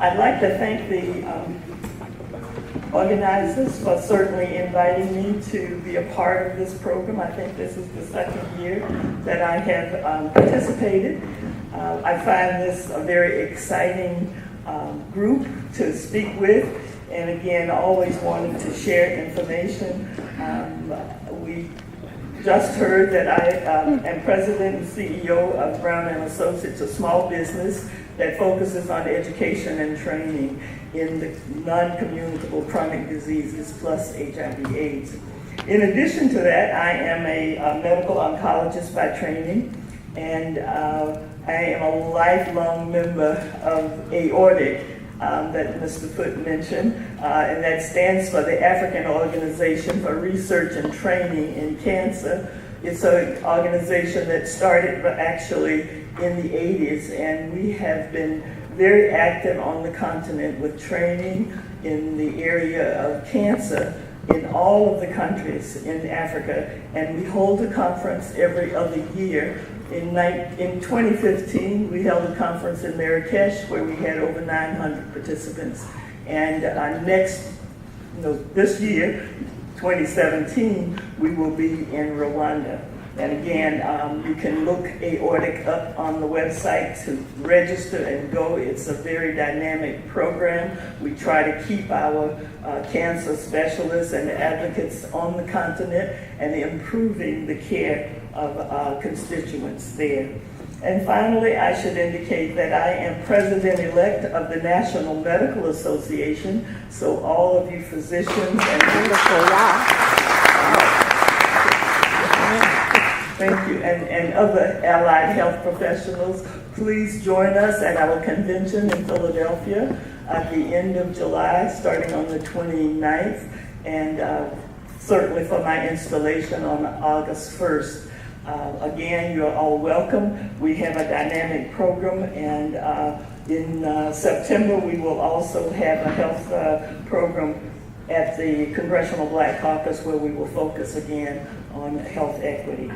I'd like to thank the organizers for certainly inviting me to be a part of this program. I think this is the second year that I have participated. I find this a very exciting group to speak with, and again, always wanted to share information. We just heard that I am president and CEO of Brown & Associates, a small business that focuses on education and training in the non-communicable chronic diseases plus HIV/AIDS. In addition to that, I am a medical oncologist by training, and I am a lifelong member of AORTIC that Mr. Foote mentioned, and that stands for the African Organization for Research and Training in Cancer. It's an organization that started actually in the 80s, and we have been very active on the continent with training in the area of cancer in all of the countries in Africa, and we hold a conference every other year. In 2015, we held a conference in Marrakesh where we had over 900 participants, and this year, 2017, we will be in Rwanda. And again, you can look AORTIC up on the website to register and go. It's a very dynamic program. We try to keep our cancer specialists and advocates on the continent and improving the care of our constituents there. And finally, I should indicate that I am president-elect of the National Medical Association, so all of you physicians and thank you. And other allied health professionals, please join us at our convention in Philadelphia at the end of July, starting on the 29th, and certainly for my installation on August 1st. Again, you're all welcome. We have a dynamic program, and in September we will also have a health program at the Congressional Black Caucus where we will focus again on health equity.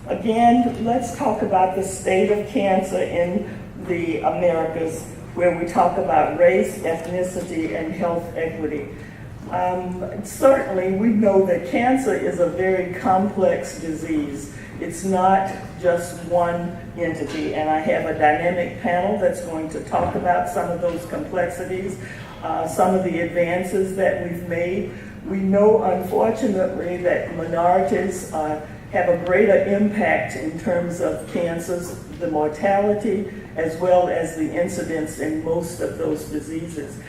Again, let's talk about the state of cancer in the Americas, where we talk about race, ethnicity, and health equity. Certainly, we know that cancer is a very complex disease. It's not just one entity, and I have a dynamic panel that's going to talk about some of those complexities, some of the advances that we've made. We know, unfortunately, that minorities have a greater impact in terms of cancers, the mortality, as well as the incidence in most of those diseases.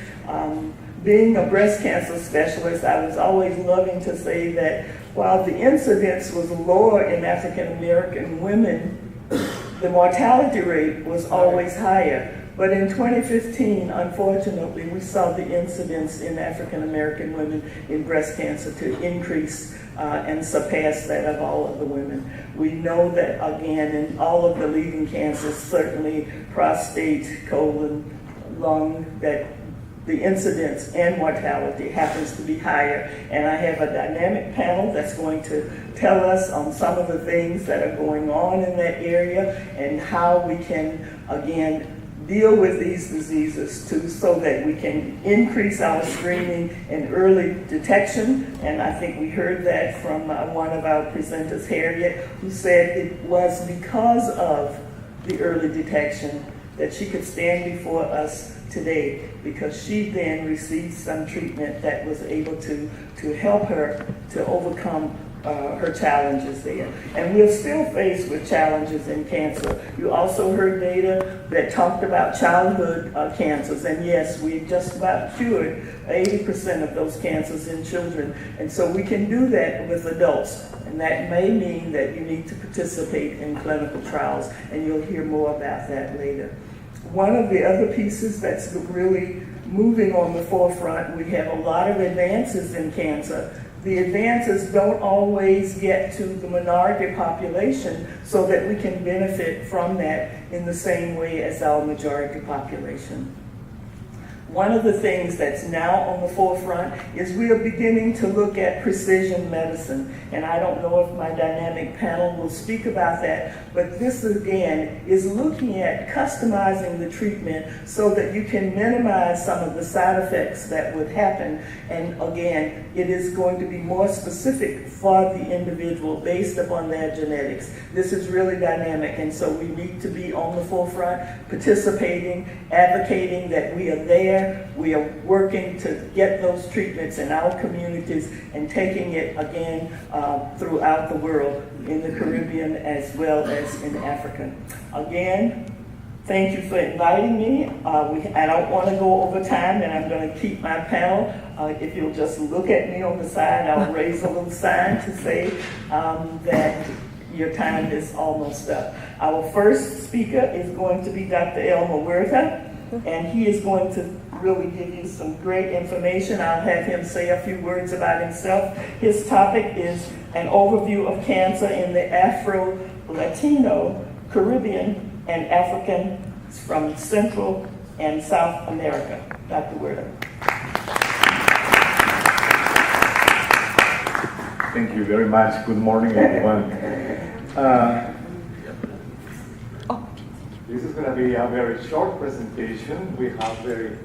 Being a breast cancer specialist, I was always loving to say that while the incidence was lower in African American women, the mortality rate was always higher. But in 2015, unfortunately, we saw the incidence in African American women in breast cancer to increase and surpass that of all of the women. We know that, again, in all of the leading cancers, certainly prostate, colon, lung, that the incidence and mortality happens to be higher. And I have a dynamic panel that's going to tell us on some of the things that are going on in that area and how we can, again, deal with these diseases too, so that we can increase our screening and early detection. And I think we heard that from one of our presenters, Harriet, who said it was because of the early detection that she could stand before us today, because she then received some treatment that was able to help her to overcome her challenges there. And we're still faced with challenges in cancer. You also heard data that talked about childhood cancers, and yes, we've just about cured 80% of those cancers in children. And so we can do that with adults, and that may mean that you need to participate in clinical trials, and you'll hear more about that later. One of the other pieces that's really moving on the forefront, we have a lot of advances in cancer. The advances don't always get to the minority population so that we can benefit from that in the same way as our majority population. One of the things that's now on the forefront is we are beginning to look at precision medicine. And I don't know if my dynamic panel will speak about that, but this again is looking at customizing the treatment so that you can minimize some of the side effects that would happen. And again, it is going to be more specific for the individual based upon their genetics. This is really dynamic, and so we need to be on the forefront, participating, advocating that we are there. We are working to get those treatments in our communities and taking it again throughout the world, in the Caribbean as well as in Africa. Again, thank you for inviting me. I don't want to go over time, and I'm going to keep my panel. If you'll just look at me on the side, I'll raise a little sign to say that your time is almost up. Our first speaker is going to be Dr. Elmer Huerta, and he is going to really give you some great information. I'll have him say a few words about himself. His topic is an overview of cancer in the Afro-Latino, Caribbean, and African from Central and South America. Dr. Huerta. Thank you very much. Good morning, everyone. This is going to be a very short presentation. We have very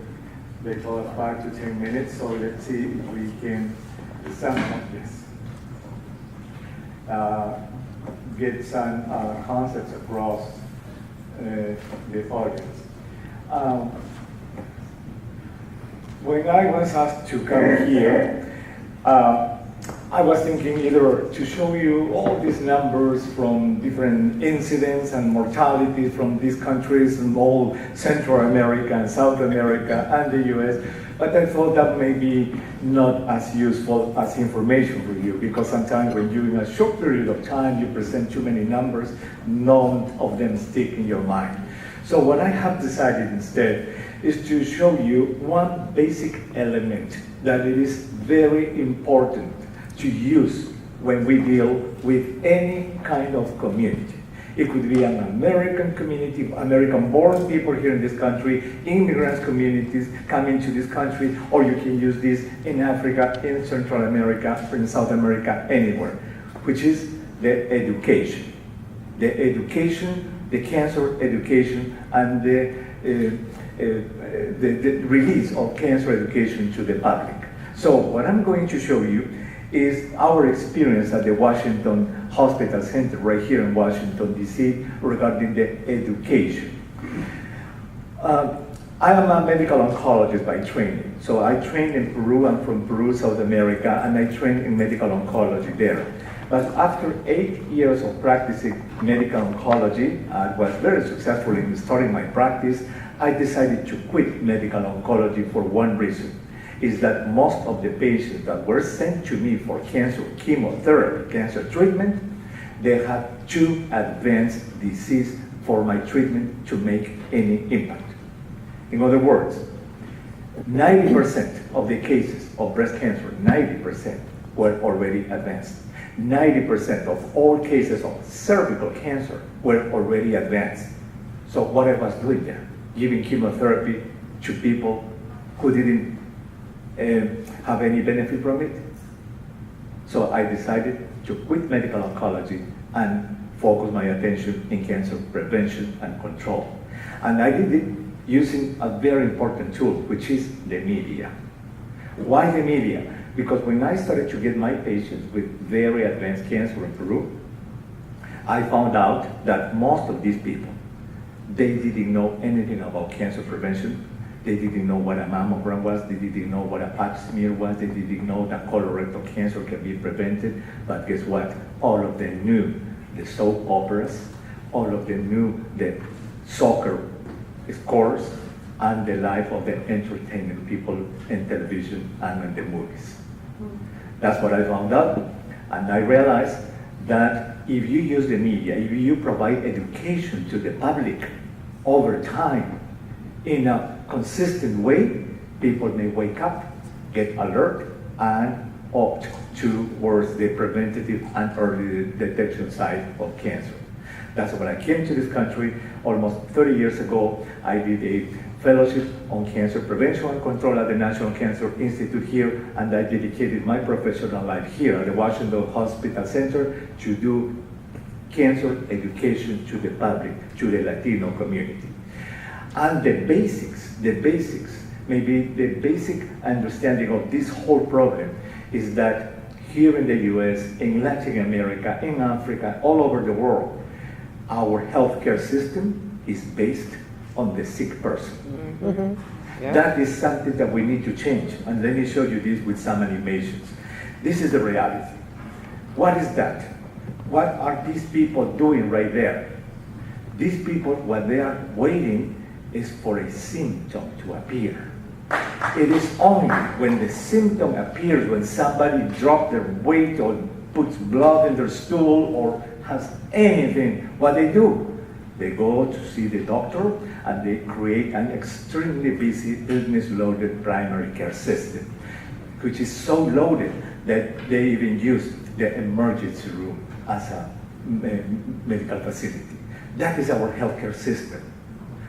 little, 5 to 10 minutes, so let's see if we can sum up this. Get some concepts across the audience. When I was asked to come here, I was thinking either to show you all these numbers from different incidents and mortality from these countries in all Central America and South America and the US, but I thought that may be not as useful as information for you, because sometimes when you, in a short period of time, you present too many numbers, none of them stick in your mind. So what I have decided instead is to show you one basic element that it is very important to use when we deal with any kind of community. It could be an American community, American-born people here in this country, immigrants communities coming to this country, or you can use this in Africa, in Central America, in South America, anywhere, which is the education. The education, the cancer education, and the release of cancer education to the public. So what I'm going to show you is our experience at the Washington Hospital Center right here in Washington, D.C. regarding the education. I am a medical oncologist by training. So I trained in Peru. I'm from Peru, South America, and I trained in medical oncology there. But after 8 years of practicing medical oncology, I was very successful in starting my practice. I decided to quit medical oncology for one reason. Is that most of the patients that were sent to me for cancer chemotherapy, cancer treatment, they had too advanced disease for my treatment to make any impact. In other words, 90% of the cases of breast cancer, 90% were already advanced. 90% of all cases of cervical cancer were already advanced. So what I was doing there? Giving chemotherapy to people who didn't have any benefit from it. So I decided to quit medical oncology and focus my attention in cancer prevention and control. And I did it using a very important tool, which is the media. Why the media? Because when I started to get my patients with very advanced cancer in Peru, I found out that most of these people, they didn't know anything about cancer prevention. They didn't know what a mammogram was. They didn't know what a pap smear was. They didn't know that colorectal cancer can be prevented. But guess what? All of them knew the soap operas. All of them knew the soccer scores and the life of the entertainment people in television and in the movies. That's what I found out. And I realized that if you use the media, if you provide education to the public over time in a consistent way, people may wake up, get alert, and opt towards the preventative and early detection side of cancer. That's when I came to this country almost 30 years ago. I did a fellowship on cancer prevention and control at the National Cancer Institute here, and I dedicated my professional life here at the Washington Hospital Center to do cancer education to the public, to the Latino community. And the basics, maybe the basic understanding of this whole problem is that here in the US, in Latin America, in Africa, all over the world, our healthcare system is based on the sick person. Mm-hmm. Yeah. That is something that we need to change. And let me show you this with some animations. This is the reality. What is that? What are these people doing right there? These people, what they are waiting is for a symptom to appear. It is only when the symptom appears, when somebody drops their weight or puts blood in their stool or has anything, what they do? They go to see the doctor and they create an extremely busy, illness-loaded primary care system, which is so loaded that they even use the emergency room as a medical facility. That is our healthcare system.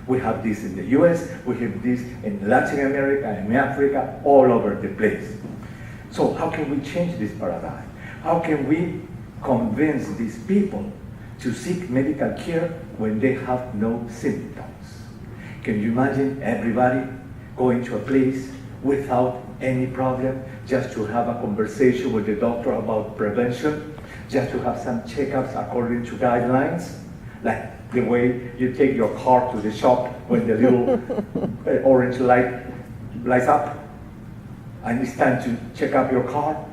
We have this in the US, we have this in Latin America, in Africa, all over the place. So how can we change this paradigm? How can we convince these people to seek medical care when they have no symptoms? Can you imagine everybody going to a place without any problem, just to have a conversation with the doctor about prevention, just to have some checkups according to guidelines, like the way you take your car to the shop when the little orange light lights up and it's time to check up your car?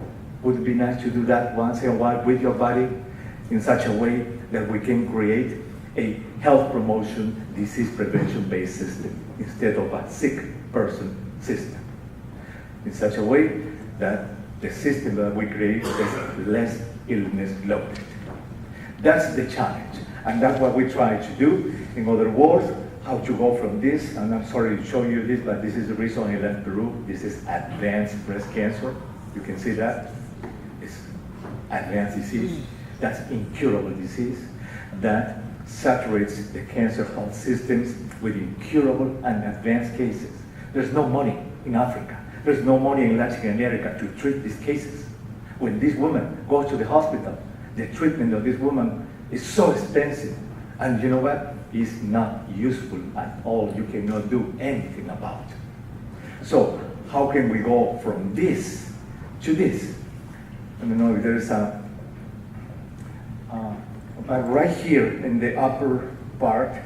Would it be nice to do that once in a while with your body in such a way that we can create a health promotion, disease prevention-based system instead of a sick person system? In such a way that the system that we create is less illness loaded. That's the challenge, and that's what we try to do. In other words, how to go from this, and I'm sorry to show you this, but this is the reason I left Peru. This is advanced breast cancer. You can see that. It's advanced disease. That's incurable disease that saturates the cancer health systems with incurable and advanced cases. There's no money in Africa. There's no money in Latin America to treat these cases. When this woman goes to the hospital, the treatment of this woman is so expensive. And you know what? It's not useful at all. You cannot do anything about it. So how can we go from this to this? I don't know if there is a, right here in the upper part,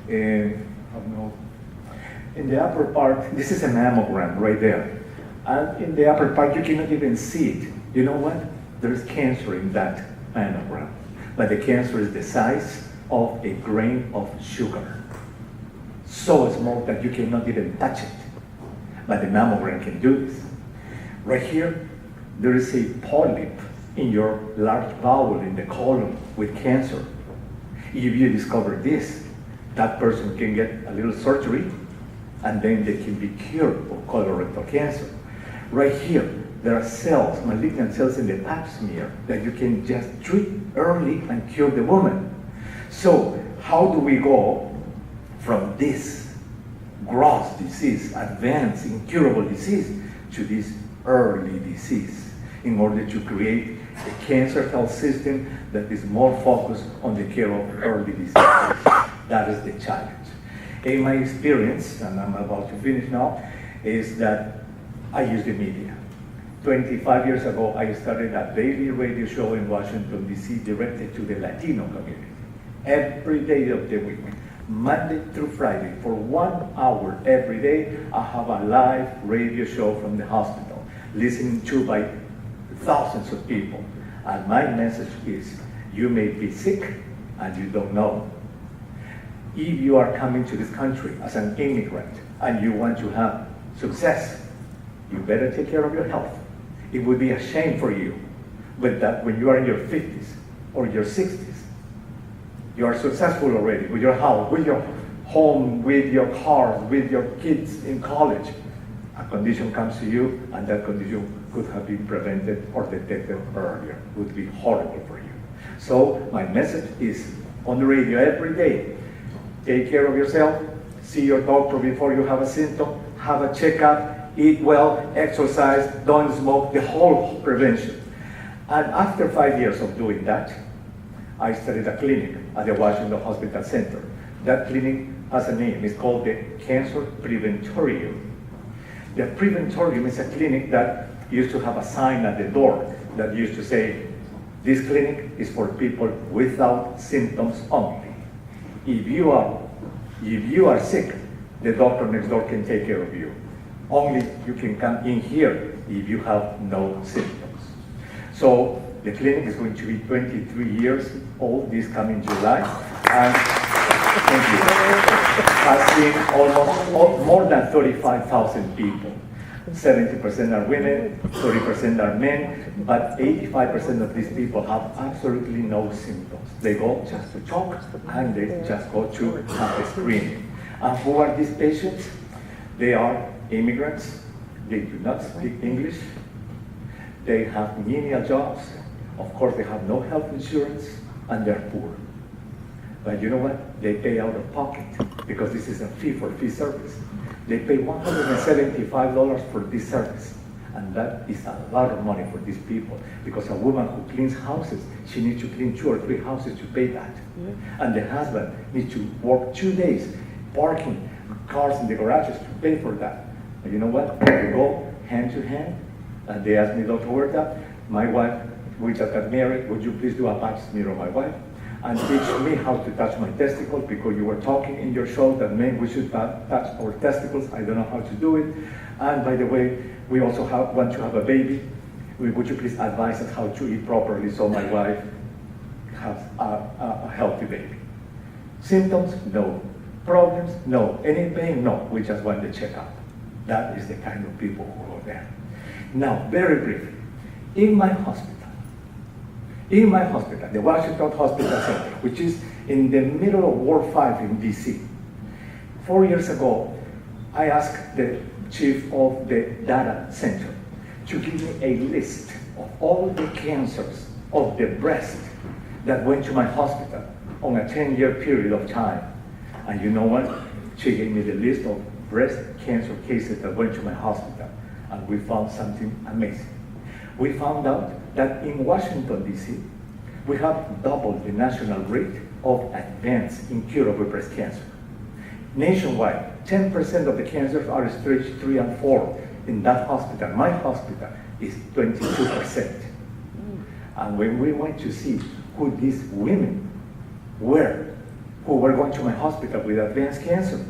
in the upper part, this is a mammogram right there. And in the upper part, you cannot even see it. You know what? There's cancer in that mammogram. But the cancer is the size of a grain of sugar. So small that you cannot even touch it. But the mammogram can do this. Right here, there is a polyp in your large bowel in the colon with cancer. If you discover this, that person can get a little surgery and then they can be cured of colorectal cancer. Right here, there are cells, malignant cells in the pap smear that you can just treat early and cure the woman. So how do we go from this gross disease, advanced, incurable disease, to this early disease in order to create a cancer health system that is more focused on the care of early disease? That is the challenge. In my experience, and I'm about to finish now, is that I use the media. 25 years ago, I started a daily radio show in Washington, D.C. directed to the Latino community. Every day of the week, Monday through Friday, for 1 hour every day, I have a live radio show from the hospital, listened to by thousands of people. And my message is, you may be sick and you don't know. If you are coming to this country as an immigrant and you want to have success, you better take care of your health. It would be a shame for you, but that when you are in your 50s or your 60s, you are successful already with your house, with your home, with your cars, with your kids in college. A condition comes to you, and that condition could have been prevented or detected earlier. It would be horrible for you. So my message is on the radio every day: take care of yourself, see your doctor before you have a symptom, have a checkup, eat well, exercise, don't smoke, the whole prevention. And after 5 years of doing that, I started a clinic at the Washington Hospital Center. That clinic has a name, it's called the Cancer Preventorium. The Preventorium is a clinic that used to have a sign at the door that used to say, this clinic is for people without symptoms only. If you are sick, the doctor next door can take care of you. Only you can come in here if you have no symptoms. So the clinic is going to be 23 years old this coming July, and thank you. Has seen almost more than 35,000 people. 70% are women, 30% are men, but 85% of these people have absolutely no symptoms. They go just to talk and they just go to have a screening. And who are these patients? They are immigrants. They do not speak English. They have menial jobs. Of course, they have no health insurance and they're poor. But you know what? They pay out of pocket because this is a fee-for-fee service. They pay $175 for this service. And that is a lot of money for these people because a woman who cleans houses, she needs to clean 2 or 3 houses to pay that. And the husband needs to work 2 days parking cars in the garages to pay for that. And you know what? We go hand to hand. And they asked me, Dr. Huerta, my wife, we just got married, would you please do a pap smear on my wife? And teach me how to touch my testicles because you were talking in your show that men, we should touch our testicles. I don't know how to do it. And by the way, we also want to have a baby. Would you please advise us how to eat properly so my wife has a healthy baby? Symptoms? No. Problems? No. Any pain? No. We just want the checkup. That is the kind of people who go there. Now, very briefly, in my hospital, the Washington Hospital Center, which is in the middle of Ward 5 in DC, 4 years ago, I asked the chief of the data center to give me a list of all the cancers of the breast that went to my hospital on a 10-year period of time. And you know what? She gave me the list of breast cancer cases that went to my hospital. And we found something amazing. We found out that in Washington, D.C., we have double the national rate of advanced incurable breast cancer. Nationwide, 10% of the cancers are stage 3 and 4 in that hospital. My hospital is 22%. And when we went to see who these women were, who were going to my hospital with advanced cancer,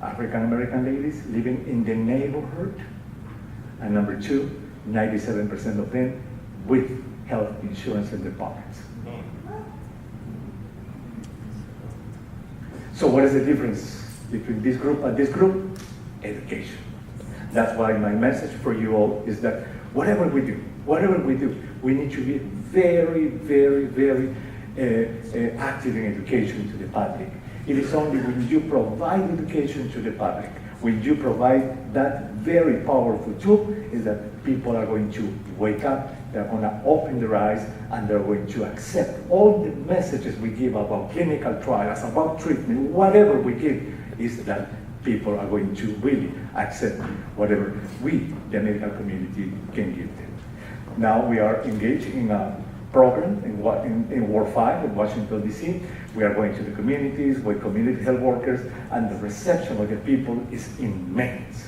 African American ladies living in the neighborhood, and number 2, 97% of them with health insurance in their pockets. So what is the difference between this group and this group? Education. That's why my message for you all is that whatever we do, we need to be very, very, very active in education to the public. It is only when you provide education to the public, when you provide that very powerful tool, is that people are going to wake up, they're going to open their eyes, and they're going to accept all the messages we give about clinical trials, about treatment, whatever we give, is that people are going to really accept whatever we, the medical community, can give them. Now we are engaged in a program in Ward 5 in Washington, D.C. We are going to the communities with community health workers, and the reception of the people is immense.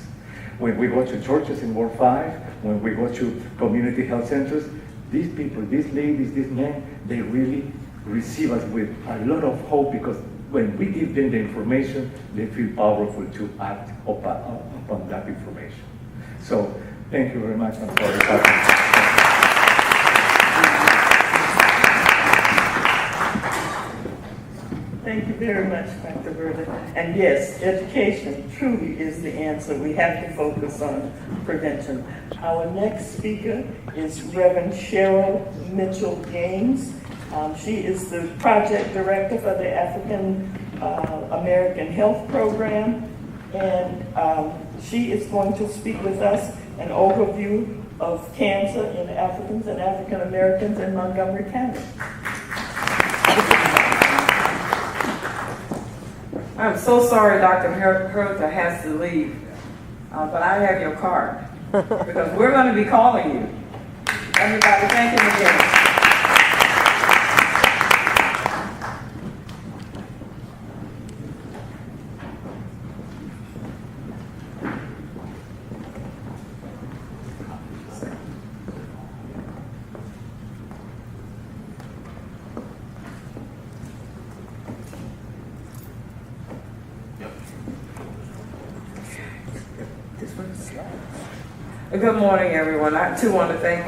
When we go to churches in Ward 5, when we go to community health centers, these people, these ladies, these men, they really receive us with a lot of hope because when we give them the information, they feel powerful to act upon that information. So, thank you very much. I'm sorry. Thank you very much, Dr. Berta. And yes, education truly is the answer. We have to focus on prevention. Our next speaker is Reverend Cheryl Mitchell-Gaines. She is the project director for the African American Health Program, and she is going to speak with us an overview of cancer in Africans and African Americans in Montgomery County. I'm so sorry Dr. Hertha has to leave, but I have your card because we're going to be calling you. Everybody, thank him again. Good morning, everyone. I too want to thank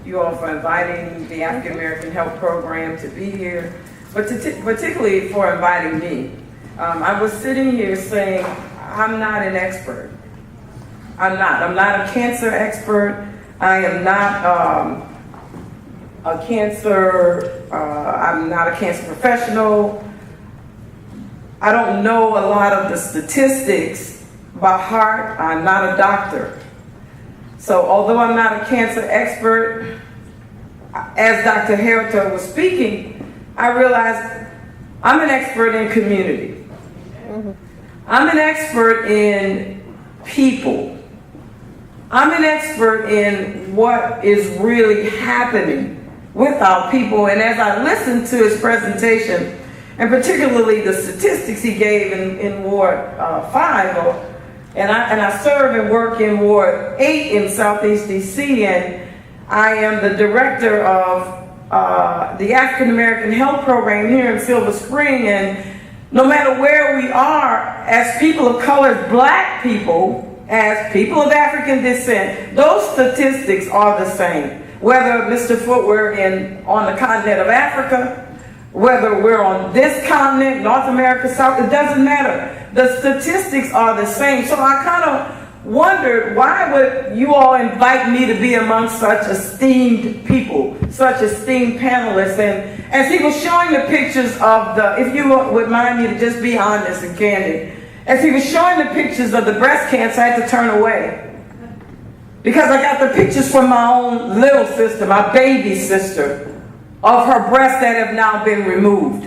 you all for inviting the African American Health Program to be here, but particularly for inviting me. I was sitting here saying, I'm not an expert. I'm not a cancer expert. I am not I'm not a cancer professional. I don't know a lot of the statistics by heart. I'm not a doctor. So although I'm not a cancer expert, as Dr. Hertha was speaking, I realized I'm an expert in community. I'm an expert in people. I'm an expert in what is really happening with our people. And as I listened to his presentation, and particularly the statistics he gave in Ward 5, and I serve and work in Ward 8 in Southeast DC, and I am the director of the African American Health Program here in Silver Spring. And no matter where we are, as people of color, as Black people, as people of African descent, those statistics are the same. Whether, Mr. Foote, we're on the continent of Africa, whether we're on this continent, North America, South, it doesn't matter. The statistics are the same. So I kind of wondered, why would you all invite me to be among such esteemed people, such esteemed panelists? And as he was showing the pictures of if you would mind me to just be honest and candid, as he was showing the pictures of the breast cancer, I had to turn away. Because I got the pictures from my own little sister, my baby sister, of her breasts that have now been removed.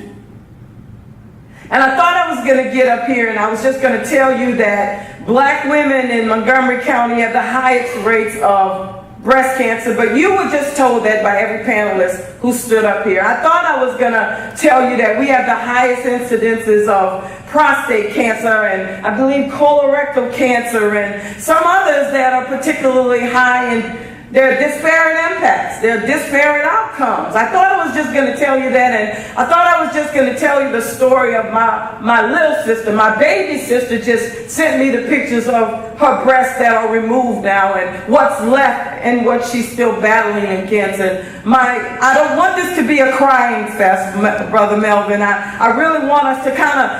And I thought I was going to get up here and I was just going to tell you that Black women in Montgomery County have the highest rates of breast cancer, but you were just told that by every panelist who stood up here. I thought I was going to tell you that we have the highest incidences of prostate cancer and I believe colorectal cancer and some others that are particularly high in there are disparate impacts. There are disparate outcomes. I thought I was just going to tell you that, and I thought I was just going to tell you the story of my little sister. My baby sister just sent me the pictures of her breasts that are removed now and what's left and what she's still battling against. And I don't want this to be a crying fest, Brother Melvin. I really want us to kind of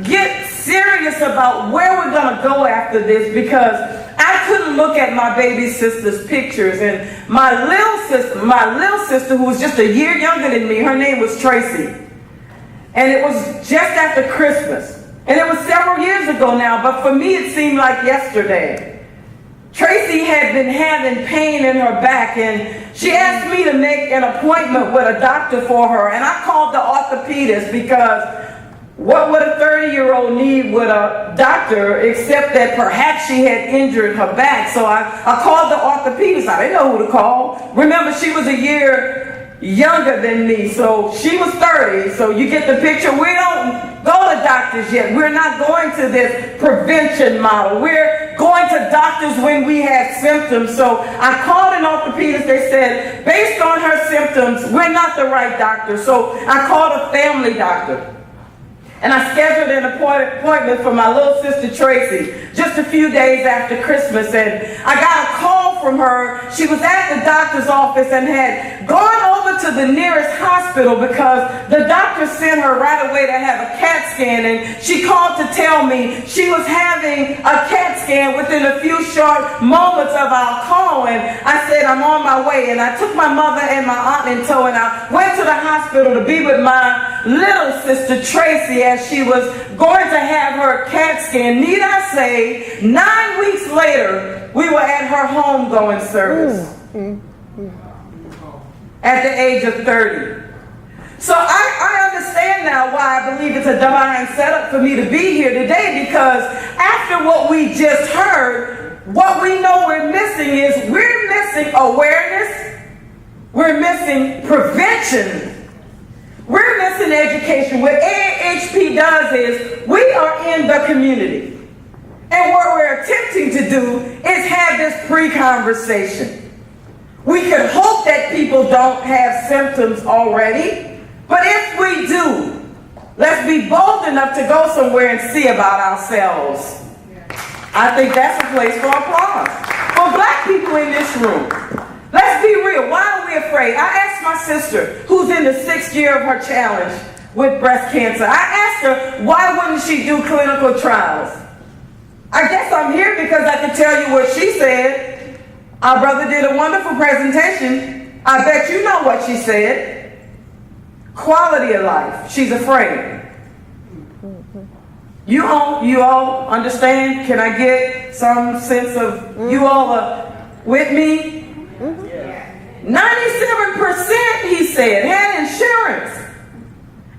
get serious about where we're going to go after this, because I couldn't look at my baby sister's pictures, and my little sister who was just a year younger than me, her name was Tracy, and it was just after Christmas, and it was several years ago now, but for me it seemed like yesterday. Tracy had been having pain in her back, and she asked me to make an appointment with a doctor for her, and I called the orthopedist because what would a 30-year-old need with a doctor except that perhaps she had injured her back? So I called the orthopedist. I didn't know who to call. Remember, she was a year younger than me, so she was 30. So you get the picture. We don't go to doctors yet. We're not going to this prevention model. We're going to doctors when we have symptoms. So I called an orthopedist. They said, based on her symptoms, we're not the right doctor. So I called a family doctor. And I scheduled an appointment for my little sister Tracy just a few days after Christmas. And I got a call from her. She was at the doctor's office and had gone over to the nearest hospital because the doctor sent her right away to have a CAT scan. And she called to tell me she was having a CAT scan within a few short moments of our call. And I said, I'm on my way. And I took my mother and my aunt in tow, and I went to the hospital to be with my little sister Tracy as she was going to have her CAT scan. Need I say, 9 weeks later, we were at her homegoing service at the age of 30. So I understand now why I believe it's a divine setup for me to be here today, because after what we just heard, what we know we're missing is we're missing awareness, we're missing prevention, we're missing education. What AAHP does is we are in the community. And what we're attempting to do is have this pre-conversation. We could hope that people don't have symptoms already. But if we do, let's be bold enough to go somewhere and see about ourselves. I think that's a place for applause. For black people in this room, let's be real. Why are we afraid? I asked my sister, who's in the 6th year of her challenge with breast cancer, I asked her, why wouldn't she do clinical trials? I guess I'm here because I can tell you what she said. Our brother did a wonderful presentation. I bet you know what she said. Quality of life. She's afraid. You all understand? Can I get some sense of you all are with me? 97%, he said, had insurance.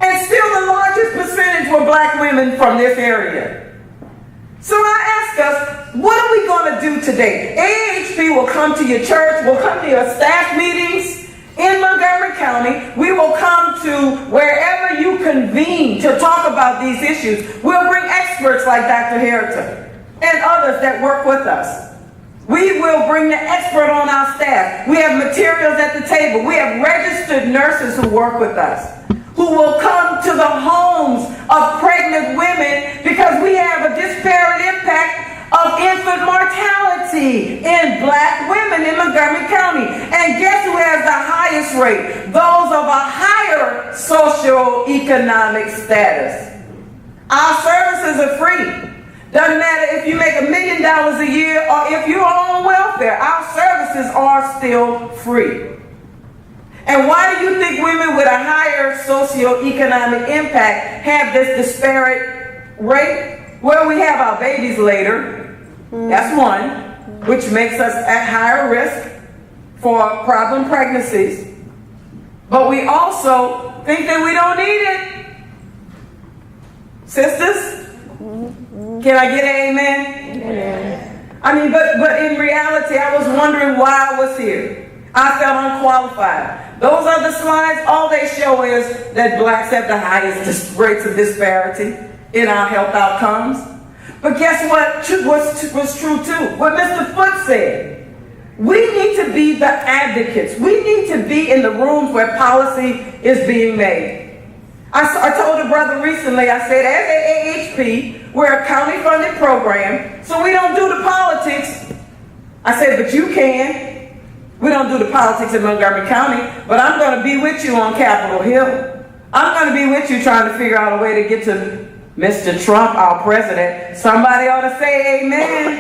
And still the largest percentage were black women from this area. So I ask us, what are we going to do today? AAHP will come to your church, will come to your staff meetings in Montgomery County. We will come to wherever you convene to talk about these issues. We'll bring experts like Dr. Harrington and others that work with us. We will bring the expert on our staff. We have materials at the table. We have registered nurses who work with us, who will come to the homes of pregnant women, because we have a disparate impact of infant mortality in black women in Montgomery County. And guess who has the highest rate? Those of a higher socioeconomic status. Our services are free. Doesn't matter if you make $1 million a year or if you're on welfare, our services are still free. And why do you think women with a higher socioeconomic impact have this disparate rate? Well, we have our babies later. That's one, which makes us at higher risk for problem pregnancies. But we also think that we don't need it. Sisters, can I get an amen? Amen. I mean, but in reality, I was wondering why I was here. I felt unqualified. Those other slides, all they show is that blacks have the highest rates of disparity in our health outcomes. But guess what was true too? What Mr. Foote said. We need to be the advocates. We need to be in the rooms where policy is being made. I told a brother recently, I said, as AAHP, we're a county-funded program, so we don't do the politics. I said, but you can. We don't do the politics in Montgomery County, but I'm going to be with you on Capitol Hill. I'm going to be with you trying to figure out a way to get to Mr. Trump, our president. Somebody ought to say amen.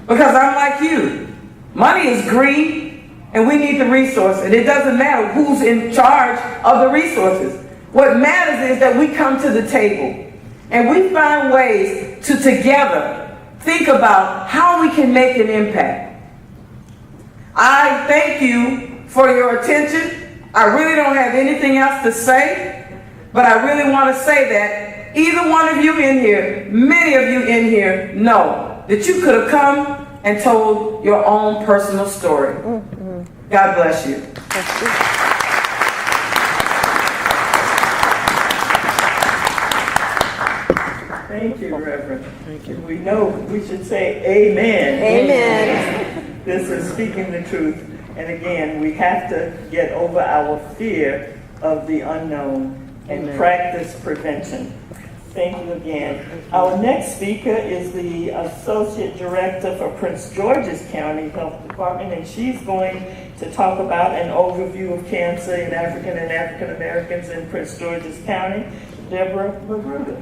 Because I'm like you. Money is green, and we need the resources. And it doesn't matter who's in charge of the resources. What matters is that we come to the table, and we find ways to together think about how we can make an impact. I thank you for your attention. I really don't have anything else to say, but I really want to say that either one of you in here, many of you in here, know that you could have come and told your own personal story. God bless you. Thank you, Reverend. Thank you. We know we should say amen. Amen. This is speaking the truth. And again, we have to get over our fear of the unknown and practice prevention. Thank you again. Our next speaker is the Associate Director for Prince George's County Health Department, and she's going to talk about an overview of cancer in African and African Americans in Prince George's County. Deborah Magruder.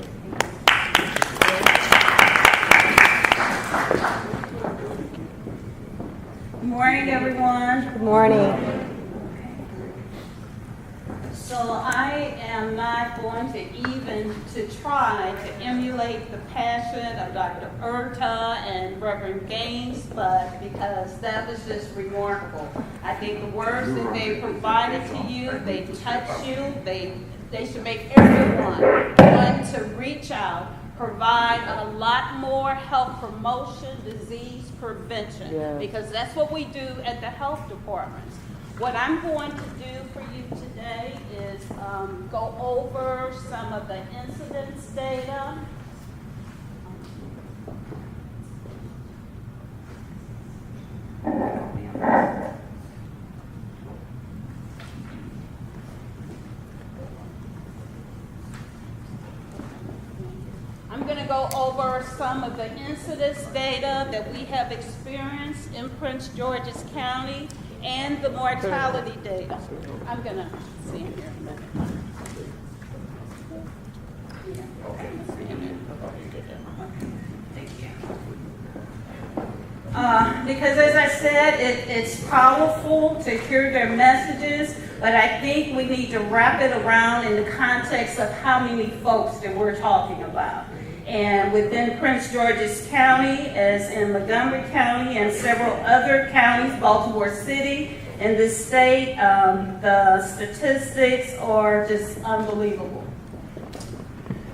Good morning, everyone. Good morning. So I am am not going to even try to emulate the passion of Dr. Urta and Reverend Gaines, but because that was just remarkable. I think the words that they provided to you, they touch you, they should make everyone want to reach out, provide a lot more health promotion, disease prevention, because that's what we do at the health departments. What I'm going to do for you today is go over some of the incidence data. I'm going to go over some of the incidence data that we have experienced in Prince George's County and the mortality data. I'm going to see in here in a minute. Thank you. Because as I said, it's powerful to hear their messages, but I think we need to wrap it around in the context of how many folks that we're talking about. And within Prince George's County, as in Montgomery County and several other counties, Baltimore City, in this state, the statistics are just unbelievable.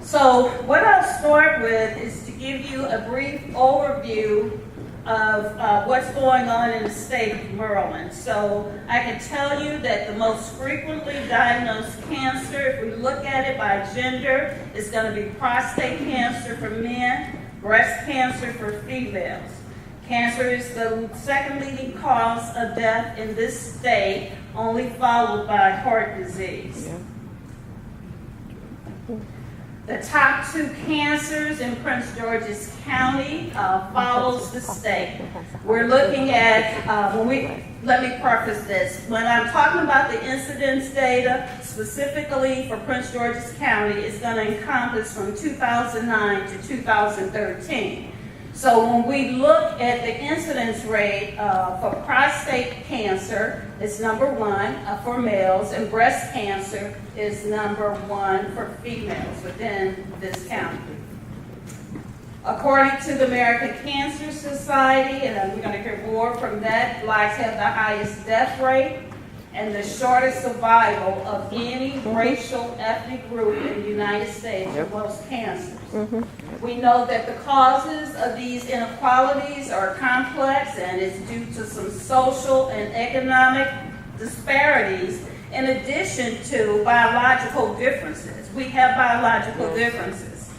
So what I'll start with is to give you a brief overview of what's going on in the state of Maryland. So I can tell you that the most frequently diagnosed cancer, if we look at it by gender, is going to be prostate cancer for men, breast cancer for females. Cancer is the second leading cause of death in this state, only followed by heart disease. The top two cancers in Prince George's County follows the state. We're looking at, let me preface this. When I'm talking about the incidence data, specifically for Prince George's County, it's going to encompass from 2009 to 2013. So when we look at the incidence rate for prostate cancer, it's number one for males, and breast cancer is number one for females within this county. According to the American Cancer Society, and we're going to hear more from that, blacks have the highest death rate and the shortest survival of any racial ethnic group in the United States for most cancers. We know that the causes of these inequalities are complex, and it's due to some social and economic disparities in addition to biological differences. We have biological differences.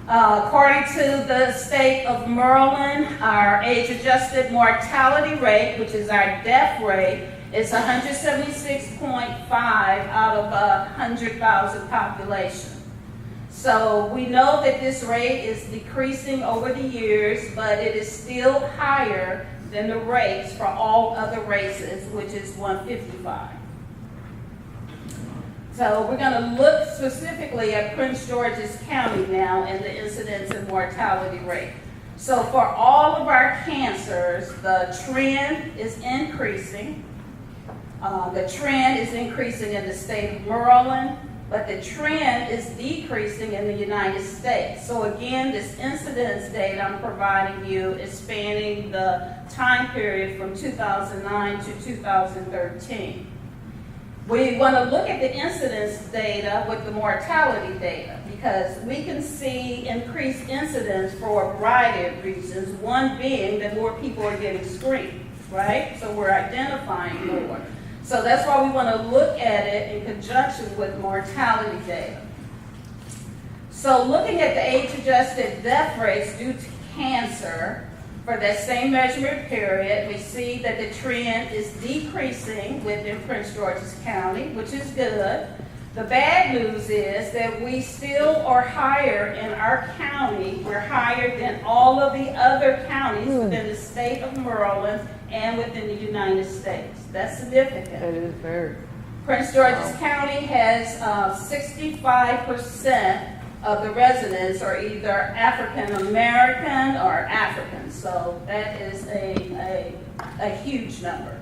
According to the state of Maryland, our age-adjusted mortality rate, which is our death rate, is 176.5 out of 100,000 population. So we know that this rate is decreasing over the years, but it is still higher than the rates for all other races, which is 155. So we're going to look specifically at Prince George's County now and the incidence and mortality rate. So for all of our cancers, the trend is increasing. The trend is increasing in the state of Maryland, but the trend is decreasing in the United States. So again, this incidence data I'm providing you is spanning the time period from 2009 to 2013. We want to look at the incidence data with the mortality data because we can see increased incidence for a variety of reasons, one being that more people are getting screened, right? So we're identifying more. So that's why we want to look at it in conjunction with mortality data. So looking at the age-adjusted death rates due to cancer, for that same measurement period, we see that the trend is decreasing within Prince George's County, which is good. The bad news is that we still are higher in our county. We're higher than all of the other counties within the state of Maryland and within the United States. That's significant. That is very. Prince George's County has 65% of the residents are either African American or African. So that is a huge number.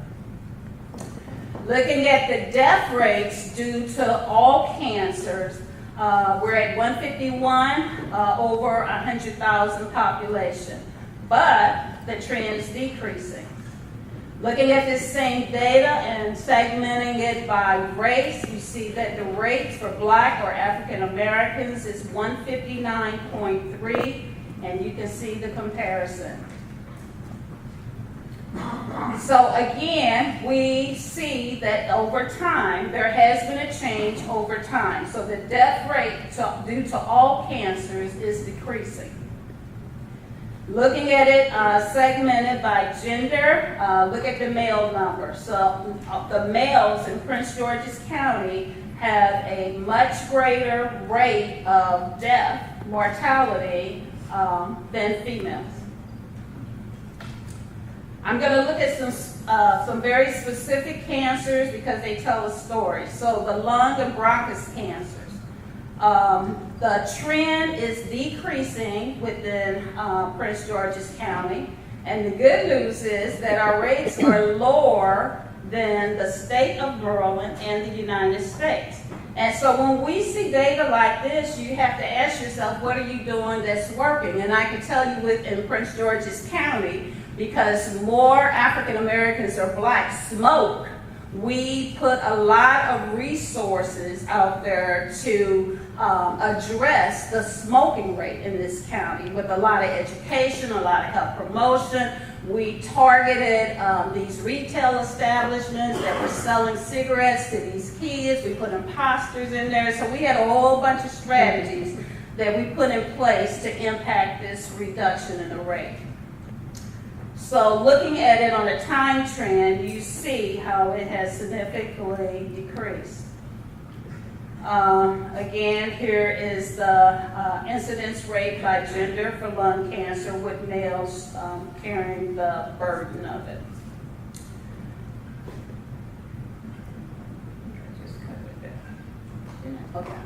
Looking at the death rates due to all cancers, we're at 151 over 100,000 population, but the trend is decreasing. Looking at this same data and segmenting it by race, you see that the rates for Black or African Americans is 159.3, and you can see the comparison. So again, we see that over time, there has been a change over time. So the death rate due to all cancers is decreasing. Looking at it segmented by gender, look at the male number. So the males in Prince George's County have a much greater rate of death, mortality, than females. I'm going to look at some very specific cancers because they tell a story. So the lung and bronchus cancers. The trend is decreasing within Prince George's County. And the good news is that our rates are lower than the state of Maryland and the United States. And so when we see data like this, you have to ask yourself, what are you doing that's working? And I can tell you within Prince George's County, because more African Americans or Black smoke, we put a lot of resources out there to address the smoking rate in this county with a lot of education, a lot of health promotion. We targeted these retail establishments that were selling cigarettes to these kids. We put imposters in there. So we had a whole bunch of strategies that we put in place to impact this reduction in the rate. So looking at it on a time trend, you see how it has significantly decreased. Again, here is the incidence rate by gender for lung cancer with males carrying the burden of it. Okay.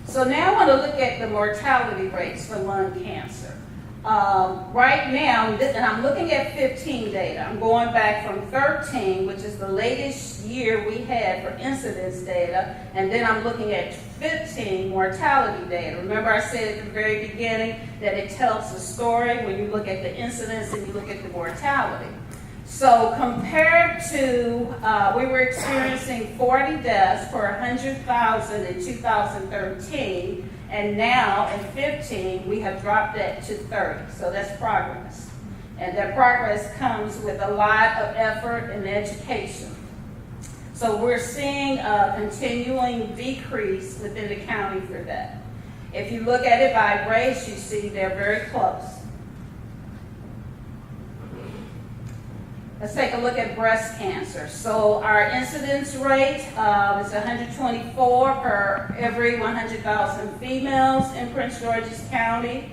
So now I want to look at the mortality rates for lung cancer. Right now, and I'm looking at 15 data. I'm going back from 13, which is the latest year we had for incidence data, and then I'm looking at 15 mortality data. Remember I said at the very beginning that it tells a story when you look at the incidence and you look at the mortality. So compared to, we were experiencing 40 deaths per 100,000 in 2013, and now in 15, we have dropped that to 30. So that's progress. And that progress comes with a lot of effort and education. So we're seeing a continuing decrease within the county for that. If you look at it by race, you see they're very close. Let's take a look at breast cancer. So our incidence rate is 124 per every 100,000 females in Prince George's County.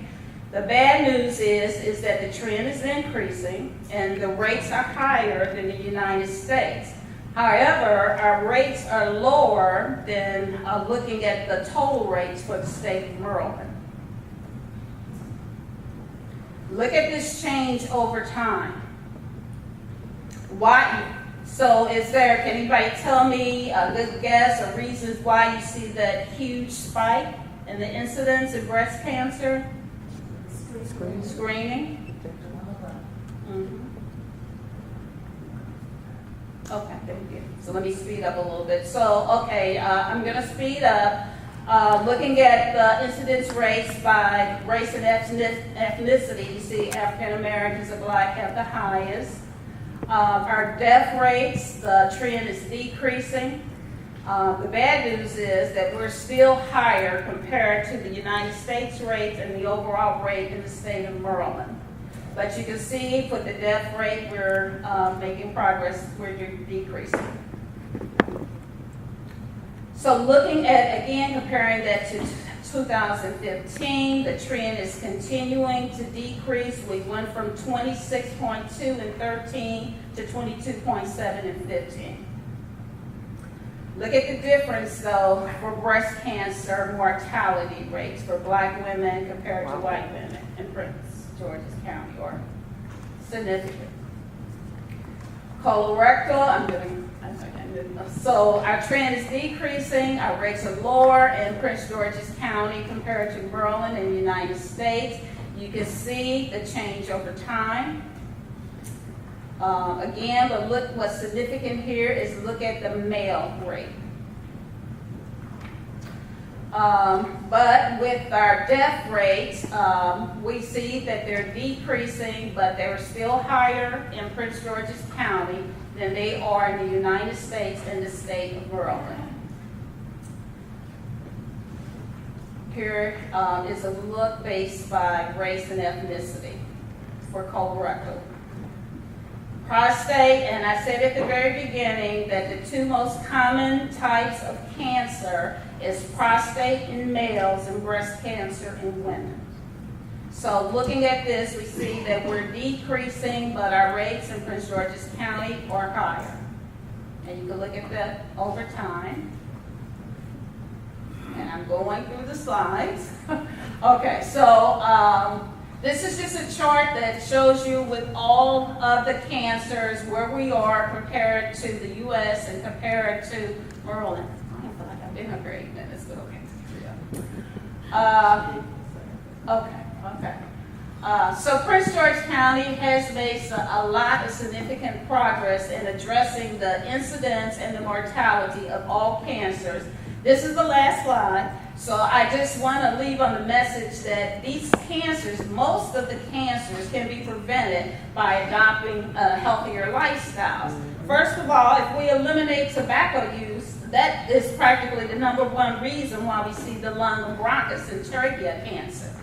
The bad news is that the trend is increasing and the rates are higher than the United States. However, our rates are lower than looking at the total rates for the state of Maryland. Look at this change over time. Why? So can anybody tell me a good guess or reasons why you see that huge spike in the incidence of breast cancer? Screening. Mm-hmm. Okay, thank you. So let me speed up a little bit. So, okay, I'm going to speed up. Looking at the incidence rates by race and ethnicity, you see African Americans and Black have the highest. Our death rates, the trend is decreasing. The bad news is that we're still higher compared to the United States rates and the overall rate in the state of Maryland. But you can see for the death rate, we're making progress, we're decreasing. So looking at, again, comparing that to 2015, the trend is continuing to decrease. We went from 26.2 in 13 to 22.7 in 15. Look at the difference, though, for breast cancer mortality rates for Black women compared to white women in Prince George's County, or significant. Colorectal, I So our trend is decreasing, our rates are lower in Prince George's County compared to Maryland in the United States. You can see the change over time. Again, but look, what's significant here is look at the male rate. But with our death rates, we see that they're decreasing, but they're still higher in Prince George's County than they are in the United States and the state of Maryland. Here is a look based by race and ethnicity for colorectal. Prostate, and I said at the very beginning that the two most common types of cancer is prostate in males and breast cancer in women. So looking at this, we see that we're decreasing, but our rates in Prince George's County are higher. And you can look at that over time. And I'm going through the slides. Okay, so this is just a chart that shows you with all of the cancers where we are compared to the U.S. and compared to Maryland. I don't feel like I've been here for 8 minutes, but okay. So Prince George County has made a lot of significant progress in addressing the incidence and the mortality of all cancers. This is the last slide. So I just want to leave on the message that these cancers, most of the cancers can be prevented by adopting healthier lifestyles. First of all, if we eliminate tobacco use, that is practically the #1 reason why we see the lung, bronchus, and trachea cancer.